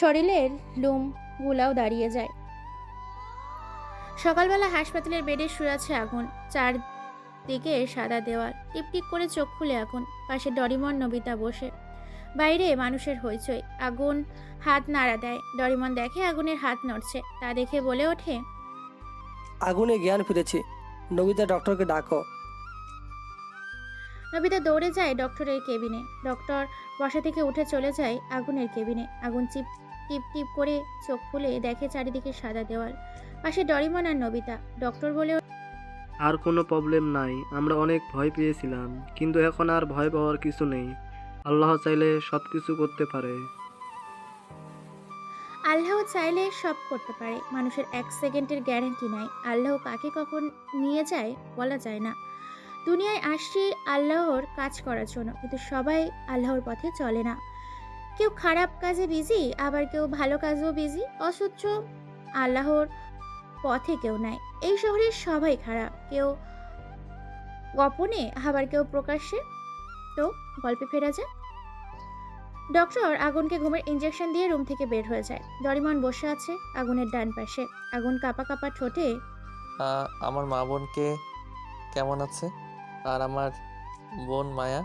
শরীরের লোম গুলাও দাঁড়িয়ে যায়। সকালবেলা হাসপাতালের বেডে শুয়ে আছে আগুন। চারদিকে সাদা দেওয়াল, টিপটিপ করে চোখ খুলে আগুন। পাশে ডরিমন নবিতা বসে। বাইরে মানুষের হইচই। আগুন হাত নাড়া দেয়। ডরিমন দেখে আগুনের হাত নড়ছে, তা দেখে বলে ওঠে, আগুনে জ্ঞান ফিরেছে, নবিতা ডক্টরকে ডাকো। নবিতা দৌড়ে যায় ডক্টরের কেবিনে। ডক্টর বসা থেকে উঠে চলে যায় আগুনের কেবিনে। আগুন টিপ টিপ করে চোখ খুলে দেখে চারিদিকে সাদা দেওয়াল, পাশে ডরিমন আর নবিতা। ডক্টর বলে, আর কোনো প্রবলেম নাই, আমরা অনেক ভয় পেয়েছিলাম, কিন্তু এখন আর ভয় পাওয়ার কিছু নেই। আল্লাহ চাইলে সব কিছু করতে পারে। আল্লাহ চাইলে সব করতে পারে। মানুষের 1 সেকেন্ডের গ্যারান্টি নাই। আল্লাহ কাকে কখন নিয়ে যায় বলা যায় না। দুনিয়ায় আসছি আল্লাহর কাজ করার জন্য, কিন্তু সবাই আল্লাহর পথে চলে না। কেউ খারাপ কাজে বিজি, আবার কেউ ভালো কাজেও বিজি। অথচ আল্লাহর পথে কেউ নাই। এই শহরের সবাই খারাপ, কেউ গোপনে আবার কেউ প্রকাশ্যে। তো গল্পে ফেরা যায়। ডক্টর আগুনকে ঘুমের ইঞ্জেকশন দিয়ে রুম থেকে বের হয়ে যায়। ডরিমন বসে আছে আগুনের ডান পাশে। আগুন কাঁপা কাঁপা ঠোঁটে, আমার মা বোনকে কেমন আছে? আর আমার বোন মায়া?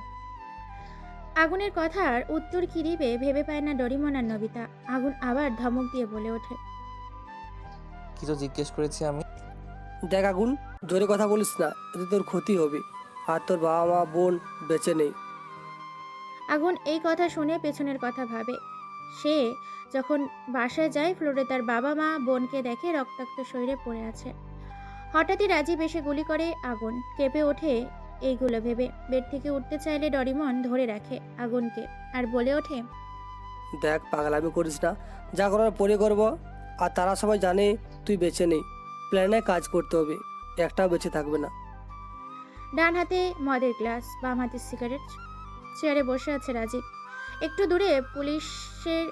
আগুনের কথার উত্তর কি দিবে ভেবে পায় না ডরিমন আর নবিতা। আগুন আবার ধমক দিয়ে বলে ওঠে, কিছু জিজ্ঞেস করেছি আমি? দেখ আগুন, জোরে কথা বলিস না, এতে তোর ক্ষতি হবে। আর তোর বাবা মা বোন বেঁচে নেই। আগুন এই কথা শুনে পেছনের কথা ভাবে। সে যখন বাসায় যায় ফ্লোরে তার বাবা মা বোনকে দেখে রক্তাক্ত শরীরে পড়ে আছে। হঠাৎই রাজীব এসে গুলি করে। আগুন কেঁপে ওঠে এইগুলো ভেবে। বেড থেকে উঠতে চাইলে ডরিমন ধরে রাখে আগুনকে আর বলে ওঠে, দেখ পাগলামি করিস না, যা করার পরে করবো। আর তারা সবাই জানে তুই বেঁচে নেই, প্ল্যানে কাজ করতে হবে, একটাও বেঁচে থাকবে না। ডান হাতে মদের গ্লাস, বাম হাতে সিগারেট। চেয়ারে বসে আছে রাজীব। একটু দূরে পুলিশের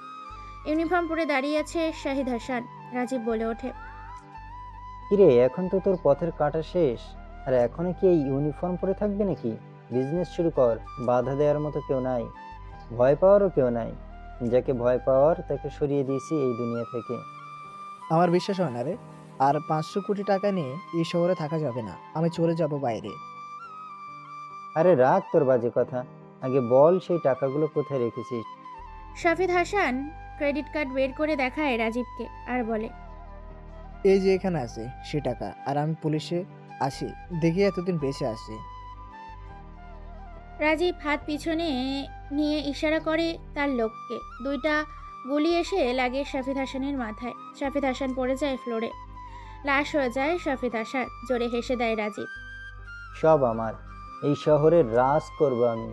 ইউনিফর্ম পরে দাঁড়িয়ে আছে শাহিদ হাসান। রাজীব বলে ওঠে, কিরে, এখন তো তোর পথের কাটা শেষ, আর এখনো কি এই ইউনিফর্ম পরে থাকবে নাকি? বিজনেস শুরু কর, বাধা দেওয়ার মতো কেউ নাই, ভয় পাওয়ারও কেউ নাই। যাকে ভয় পাওয়ার তাকে সরিয়ে দিয়েছি এই দুনিয়া থেকে। আমার বিশ্বাস হয় না রে, আর 500 কোটি টাকা নিয়ে এই শহরে থাকা যাবে না, আমি চলে যাব বাইরে। আরে রাখ তোর বাজে কথা, আগে বল সেই টাকাগুলো কোথায় রেখেছিস? শাহিদ হাসান ক্রেডিট কার্ড বের করে দেখায় রাজীবকে আর বলে, এই যে এখানে আছে সে টাকা, আর আমি পুলিশে আছি দেখে এতদিন বেঁচে আছি। রাজীব হাত পিছনে নিয়ে ইশারা করে তার লোককে। 2টা গুলি এসে লাগে শাহিদ হাসানের মাথায়। শাহিদ হাসান পড়ে যায় ফ্লোরে, লাশ হয়ে যায় শাহিদ হাসান। জোরে হেসে দেয় রাজীব, সব আমার, এই শহরের রাজ করব আমি।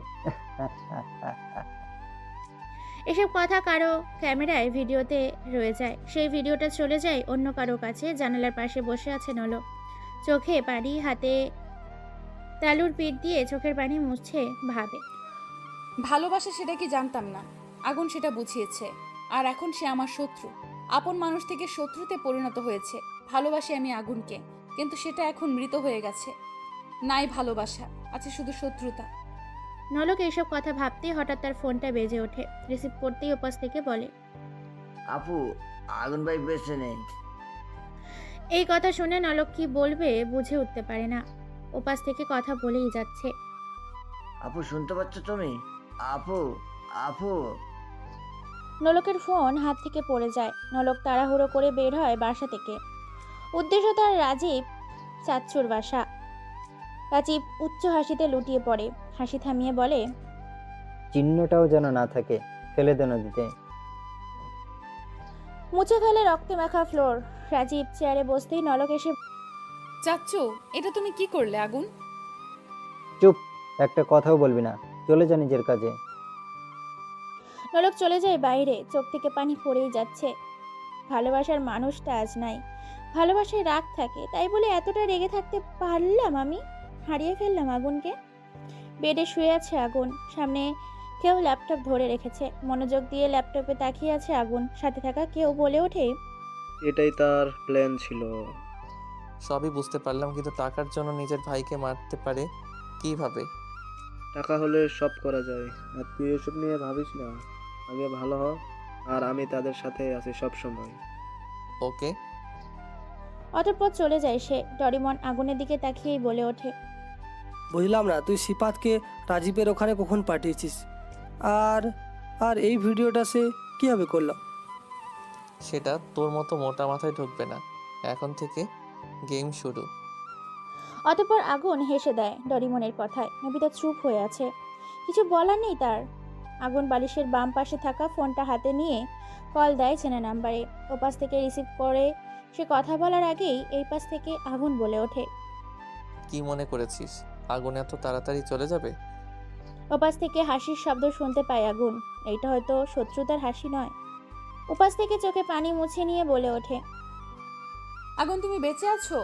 এসব কথা কারো ক্যামেরায় ভিডিওতে রয়ে যায়। সেই ভিডিওটা চলে যায় অন্য কারো কাছে। জানালার পাশে বসে আছে নলো, চোখে পানি, হাতে তালুর পিঠ দিয়ে চোখের পানি মুছছে। ভাবে, ভালোবাসা সেটা কি জানতাম না, আগুন সেটা বুঝিয়েছে। আর এখন সে আমার শত্রু, আপন মানুষ থেকে শত্রুতে পরিণত হয়েছে। ভালোবাসি আমি আগুনকে, কিন্তু সেটা এখন মৃত হয়ে গেছে। নাই ভালোবাসা, আছে শুধু শত্রুতা। নলক এইসব কথা ভাবতেই হঠাৎ তার ফোনটা বেজে ওঠে। রিসিভ করতেই ওপাশ থেকে বলে, আপু, আগুন ভাই বেঁচে নেই। এই কথা শুনে নলক কি বলবে বুঝে উঠতে পারে না। ওপাশ থেকে কথা বলেই যাচ্ছে, আপু শুনতে পাচ্ছ তুমি? আপু, আপু। নলকের ফোন হাত থেকে পড়ে যায়। নলক তাড়াহুড়ো করে বের হয় বাসা থেকে। উদ্দেশ্য তার রাজীব চাচ্চুর বাসা। রাজীব উচ্চ হাসিতে লুটিয়ে পড়ে, হাসি থামিয়ে বলে, চিহ্নটাও যেন না থাকে, ফেলে দে নদীতে। মুছে ফেলে রক্তে মাখা ফ্লোর। রাজীব চেয়ারে বসতেই নলক এসে, চাচ্চু, এটা তুমি কি করলে আগুন? চুপ, একটা কথাও বলবি না, চলে যা নিজের কাজে। নলক চলে যায় বাইরে, চোখ থেকে পানি পড়েই যাচ্ছে। ভালোবাসার মানুষটা আজ নাই। ভালোবাসায় রাগ থাকে, তাই বলে এতটা রেগে থাকতে পারলাম আমি? হারিয়ে ফেললাম আগুনকে। বেডে শুয়ে আছে আগুন, সামনে কেউ ল্যাপটপ ধরে রেখেছে, মনোযোগ দিয়ে ল্যাপটপে তাকিয়ে আছে আগুন। সাথে থাকা কেউ বলে ওঠে, এটাই তার প্ল্যান ছিল। সবই বুঝতে পারলাম, কিন্তু টাকার জন্য নিজের ভাইকে মারতে পারে কিভাবে? টাকা হলে সব করা যায়। আর তুই এসব নিয়ে ভাবিস না, আগে ভালো হ। আর আমি তাদের সাথে আছি সব সময়। ওকে। অতঃপর চলে যায় সে। ডরিমন আগুনের দিকে তাকিয়েই বলে ওঠে, বুঝলাম না, তুই সিপাতকে রাজীবের ওখানে কখন পাঠিয়েছিস? আর আর এই ভিডিওটা সে কীভাবে করলো? সেটা তোর মতো মোটা মাথায় ঢুকবে না। এখন থেকে গেম শুরু। অতঃপর আগুন হেসে দেয় ডরিমনের কথায়। নবিতা চুপ হয়ে আছে, কিছু বলার নেই তার। আগুন বালিশের বাম পাশে থাকা ফোনটা হাতে নিয়ে কল দেয় চেনা নাম্বারে। ওপাশ থেকে রিসিভ করে সে কথা বলার আগেই এই পাশ থেকে আগুন বলে ওঠে, কি মনে করেছিস আগুন এত তাড়াতাড়ি চলে যাবে? ওপাশ থেকে হাসির শব্দ শুনতে পায় আগুন। এইটা হয়তো শত্রুতার হাসি নয়। ওপাশ থেকে চোখে পানি মুছে নিয়ে বলে ওঠে, আগুন, তুমি বেঁচে আছো?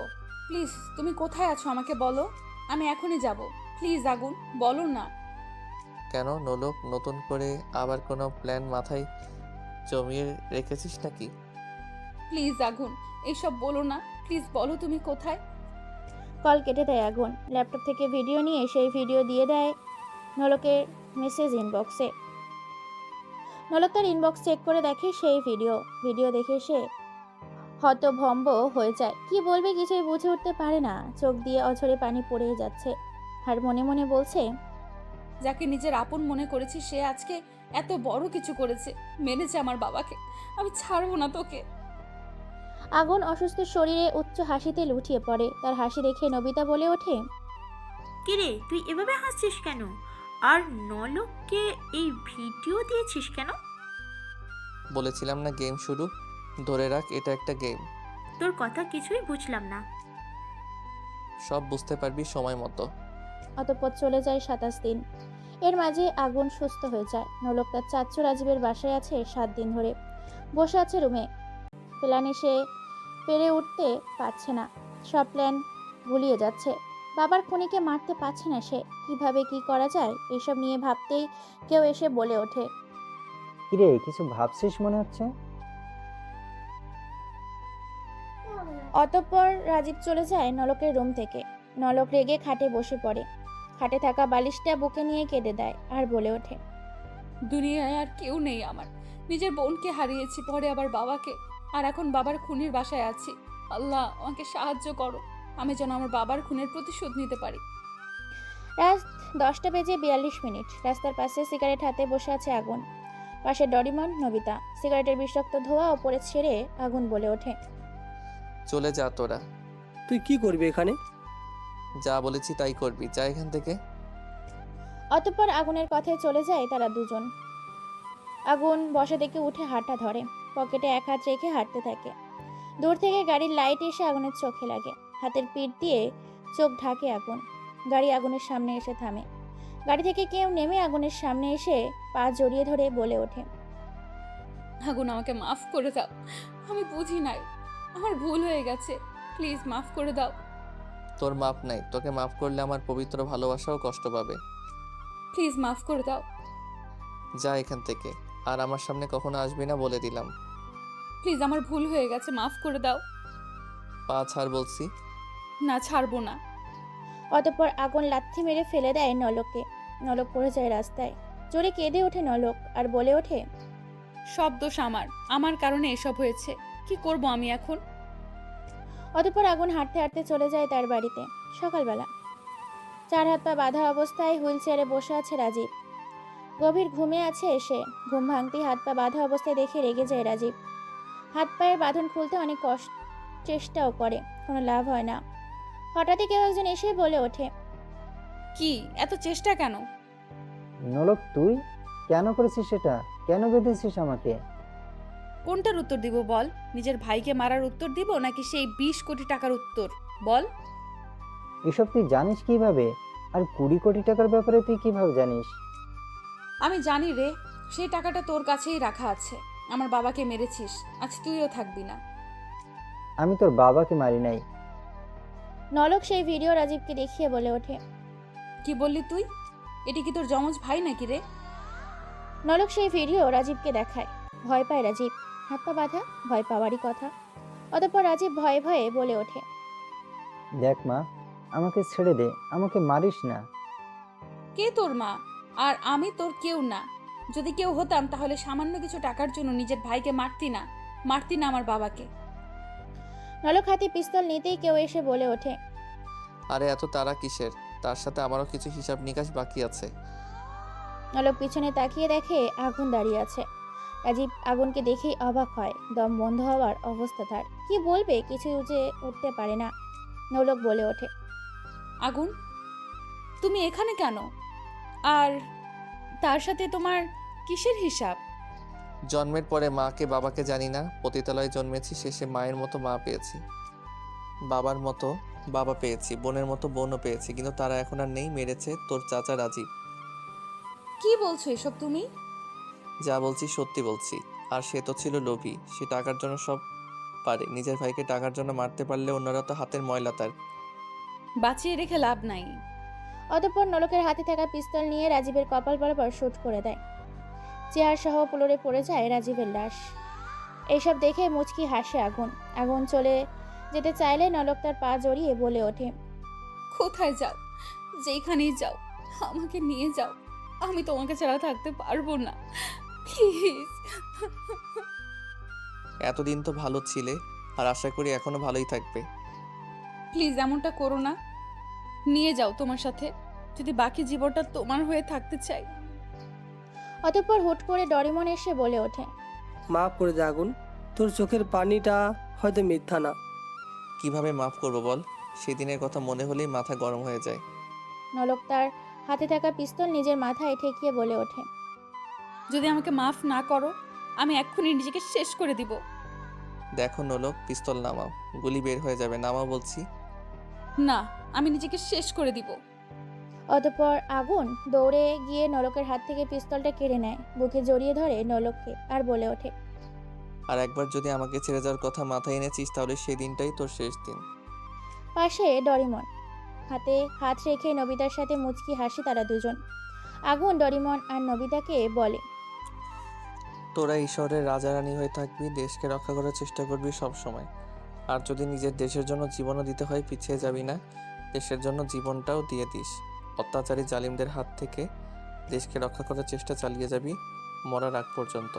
প্লিজ, তুমি কোথায় আছো আমাকে বলো, আমি এখনই যাব। প্লিজ আগুন, বলো না। কেন নলক, নতুন করে আবার কোনো প্ল্যান মাথায় জমিয়ে রেখেছিস নাকি? প্লিজ আগুন, এইসব বলো না। প্লিজ বলো তুমি কোথায়। কল কেটে দেয় আগুন। ল্যাপটপ থেকে ভিডিও নিয়ে সেই ভিডিও দিয়ে দেয় নলকের মেসেজ ইনবক্সে। নলক তার ইনবক্স চেক করে দেখে সেই ভিডিও দেখে সে হতভম্ব হয়ে যায়। কি বলবে কিছুই বুঝে উঠতে পারে না। চোখ দিয়ে অঝরে পানি পড়ে যাচ্ছে, আর মনে মনে বলছে, যাকে নিজের আপন মনে করেছি সে আজকে এত বড় কিছু করেছে, মেরেছে আমার বাবাকে। আমি ছাড়বো না তোকে। আগুন অসুস্থ শরীরে উচ্চ হাসিতে লুটিয়ে পড়ে। তার হাসি দেখে নবিতা বলে ওঠে, কিরে তুই এভাবে হাসছিস কেন? আর নলককে এই ভিডিও দিয়েছিস কেন? বলেছিলাম না গেম শুরু, ধরে রাখ এটা একটা গেম। তোর কথা কিছুই বুঝলাম না। সব বুঝতে পারবি সময় মতো। অতঃপর চলে যায় 27 দিন। এর মাঝে আগুন সুস্থ হয়ে যায়। নলক তার চাচ্চু রাজীবের বাসায় আছে 7 দিন ধরে। বসে আছে রুমে, প্ল্যানে সে পেরে উঠতে পারছে না। সব প্ল্যান গুলিয়ে যাচ্ছে। বাবার খুনিকে মারতে পারছে না সে। কিভাবে কি করা যায় এসব নিয়ে ভাবতেই কেউ এসে বলে ওঠে, কিরে, কিছু ভাবছিস মনে হচ্ছে। অতঃপর রাজীব চলে যায় নলকের রুম থেকে। নলক রেগে খাটে বসে পড়ে। খাটে থাকা বালিশটা বুকে নিয়ে কেঁদে দেয় আর বলে ওঠে, দুনিয়ায় আর কেউ নেই আমার। নিজের বোনকে হারিয়েছি, পরে আবার বাবাকে, আর এখন বাবার খুনির বাসায় আছি। আল্লাহ, আমাকে সাহায্য করো, আমি যেন আমার বাবার খুনের প্রতিশোধ নিতে পারি। রাত 10:42। রাস্তার পাশে সিগারেট হাতে বসে আছে আগুন। পাশে ডরিমন, নবিতা। সিগারেটের বিষাক্ত ধোঁয়া ওপরে ছেড়ে আগুন বলে ওঠে, চলে যা তোরা। তুই কি করবি এখানে? যা বলেছি তাই করবি, যা এখান থেকে। অতঃপর আগুনের কথায় চলে যায় তারা দুজন। আগুন বসা থেকে উঠে হাঁটা ধরে, পকেটে এক হাত রেখে হাঁটতে থাকে। দূর থেকে গাড়ির লাইট এসে আগুনের চোখে লাগে। হাতের পিঠ দিয়ে চোখ ঢাকে আগুন। গাড়ি আগুনের সামনে এসে থামে। গাড়ি থেকে কেউ নেমে আগুনের সামনে এসে পা জড়িয়ে ধরে বলে ওঠে, আগুন, আমাকে মাফ করে দাও, আমি বুঝি নাই, আমার ভুল হয়ে গেছে, প্লিজ মাফ করে দাও। তোর মাপ নাই, তোকে মাফ করলে আমার পবিত্র ভালোবাসাও কষ্ট পাবে। প্লিজ মাফ করে দাও। যা এখান থেকে, আর আমার সামনে কখনো আসবি না বলে দিলাম। প্লিজ, আমার ভুল হয়ে গেছে, মাফ করে দাও। পা ছাড় বলছি। না, ছাড়বো না। অতঃপর আগুন লাথি মেরে ফেলে দেয় নলককে। নলক পড়ে যায় রাস্তায়। জোরে কেঁদে ওঠে নলক আর বলে ওঠে, সব দোষ আমার কারণে এসব হয়েছে। কি করব আমি এখন? অতঃপর আগুন হাঁটতে হাঁটতে চলে যায় তার বাড়িতে। সকালবেলা 4 হাত পা বাঁধা অবস্থায় হুইল চেয়ারে বসে আছে রাজীব। গভীর ঘুমে আছে সে। ঘুম ভাঙতেই হাত পা বাঁধা অবস্থায় দেখে রেগে যায় রাজীব। হাত পায়ের বাঁধন খুলতে অনেক চেষ্টাও করে, কোনো লাভ হয় না। হঠাৎই কেউ একজন এসে বলে ওঠে, কি এত চেষ্টা কেন? নলক তুই কেন করেছিস সেটা? কেন বেঁধেছিস আমাকে? কোনটার উত্তর দিব বল? নিজের ভাইকে মারার উত্তর দিব নাকি সেই 20 কোটি টাকার উত্তর বল? এসব তুই জানিস কিভাবে? আর 20 কোটি টাকার ব্যাপারে তুই কিভাবে জানিস? আমি জানি রে, সেই টাকাটা তোর কাছেই রাখা আছে। আমার বাবাকে মেরেছিস, আজ তুইও থাকবি না। আমি তোর বাবাকে মারি নাই। নলক সেই ভিডিও রাজীবকে দেখিয়ে বলে ওঠে, কি বললি তুই? এটি কি তোর যমজ ভাই নাকি রে? নলক সেই ভিডিও রাজীবকে দেখায়। ভয় পায় রাজীব। হাত পা বাঁধা, ভয় পাওয়ারই কথা। অতঃপর রাজীব ভয়ে ভয়ে বলে ওঠে, দেখ মা, আমাকে ছেড়ে দে, আমাকে মারিস না। কে তোর মা? আর আমি তোর কেউ না। যদি কেউ হতাম তাহলে সামান্য কিছু টাকার জন্য নিজের ভাইকে মারতি না আমার বাবাকে। নলক হাতে পিস্তল নিতেই কেউ এসে বলে ওঠে, আরে এত তারা কিসের? তার সাথে আমারও কিছু হিসাব নিকাশ বাকি আছে। নলক পিছনে তাকিয়ে দেখে আগুন দাঁড়িয়ে আছে। রাজীব আগুনকে দেখেই অবাক হয়। দম বন্ধ হওয়ার অবস্থা তার। কি বলবে কিছু উঠে উঠতে পারে না। নলক বলে ওঠে, আগুন, তুমি এখানে কেন? আর তার সাথে তোমার কিসের হিসাব? জন্মের পরে মাকে বাবাকে জানি না, পতিতালয়ে জন্মেছি, শেষে মায়ের মতো মা পেয়েছি, বাবার মতো বাবা পেয়েছি, বোনের মতো বোনও পেয়েছি, কিন্তু তারা এখন আর নেই। মেরেছে তোর চাচা রাজীব। কি বলছো এসব তুমি? যা বলছি সত্যি বলছি। আর সে তো ছিল লোভী, সে টাকার জন্য সব পারে। নিজের ভাইকে টাকার জন্য মারতে পারলে অন্যরা তো হাতের ময়লা তার। বাঁচিয়ে রেখে লাভ নাই। অতঃপর নলকের হাতে থাকা পিস্তল নিয়ে রাজীবের কপাল বরাবর শুট করে দেয়। চেয়ার সহ ফ্লোরে পড়ে যায় রাজীবের লাশ। এইসব দেখে মুচকি হাসে আগুন। আগুন চলে যেতে চাইলে নলক তার পা জড়িয়ে বলে ওঠে, কোথায় যাও? যেখানেই যাও আমাকে নিয়ে যাও। আমি তোমাকে ছাড়া থাকতে পারবো না, প্লিজ। এতদিন তো ভালো ছিলে, আর আশা করি এখনো ভালোই থাকবে। প্লিজ এমনটা করো না। নিয়ে যাও তোমার সাথে, যদি বাকি জীবনটা তোমার হয়ে থাকতে চাই। অতঃপর হুট করে ডরিমন এসে বলে ওঠে, মাফ করে দে আগুন, তোর চোখের পানিটা হয়তো মিথ্যা না। কিভাবে মাফ করবো বল? সেদিনের কথা মনে হলেই মাথা গরম হয়ে যায়। নলক তার হাতে থাকা পিস্তল নিজের মাথায় ঠেকিয়ে বলে ওঠে, যদি আমাকে মাফ না করো আমি এক্ষুনি নিজেকে শেষ করে দিব। দেখো নলক, পিস্তল নামাও, গুলি বের হয়ে যাবে। নামাও বলছি। না, আমি নিজেকে শেষ করে দিব। অতঃপর আগুন দৌড়ে গিয়ে নলকের হাত থেকে পিস্তলটা কেড়ে নেয়, বুকে জড়িয়ে ধরে নলককে আর বলে ওঠে, আর একবার যদি আমাকে ছেড়ে যাওয়ার কথা মাথায় এনেছিস তাহলে সেই দিনটাই তোর শেষ দিন। পাশে ডরিমন হাতে হাত রেখে নবিতার সাথে মুচকি হাসি তারা দুজন। আগুন ডরিমন আর নবিতাকে বলে, তোরা ঈশ্বরের রাজা রানী হয়ে থাকবি, দেশকে রক্ষা করার চেষ্টা করবি সব সময়। আর যদি নিজের দেশের জন্য জীবনও দিতে হয় পিছিয়ে যাবি না, দেশের জন্য জীবনটাও দিয়ে দিস। অত্যাচারী জালিমদের হাত থেকে দেশকে রক্ষা করার চেষ্টা চালিয়ে যাবি মরার আগ পর্যন্ত।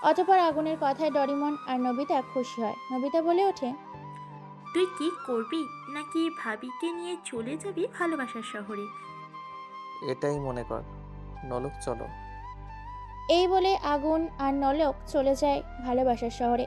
অতঃপর আগুনের কথায় ডরিমন আর নবিতা খুশি হয়। নবিতা বলে ওঠে, তুই কি করবি? নাকি ভাবিকে নিয়ে চলে যাবি ভালোবাসার শহরে? এটাই মনে কর। নলক চলো। এই বলে আগুন আর নলক চলে যায় ভালোবাসার শহরে।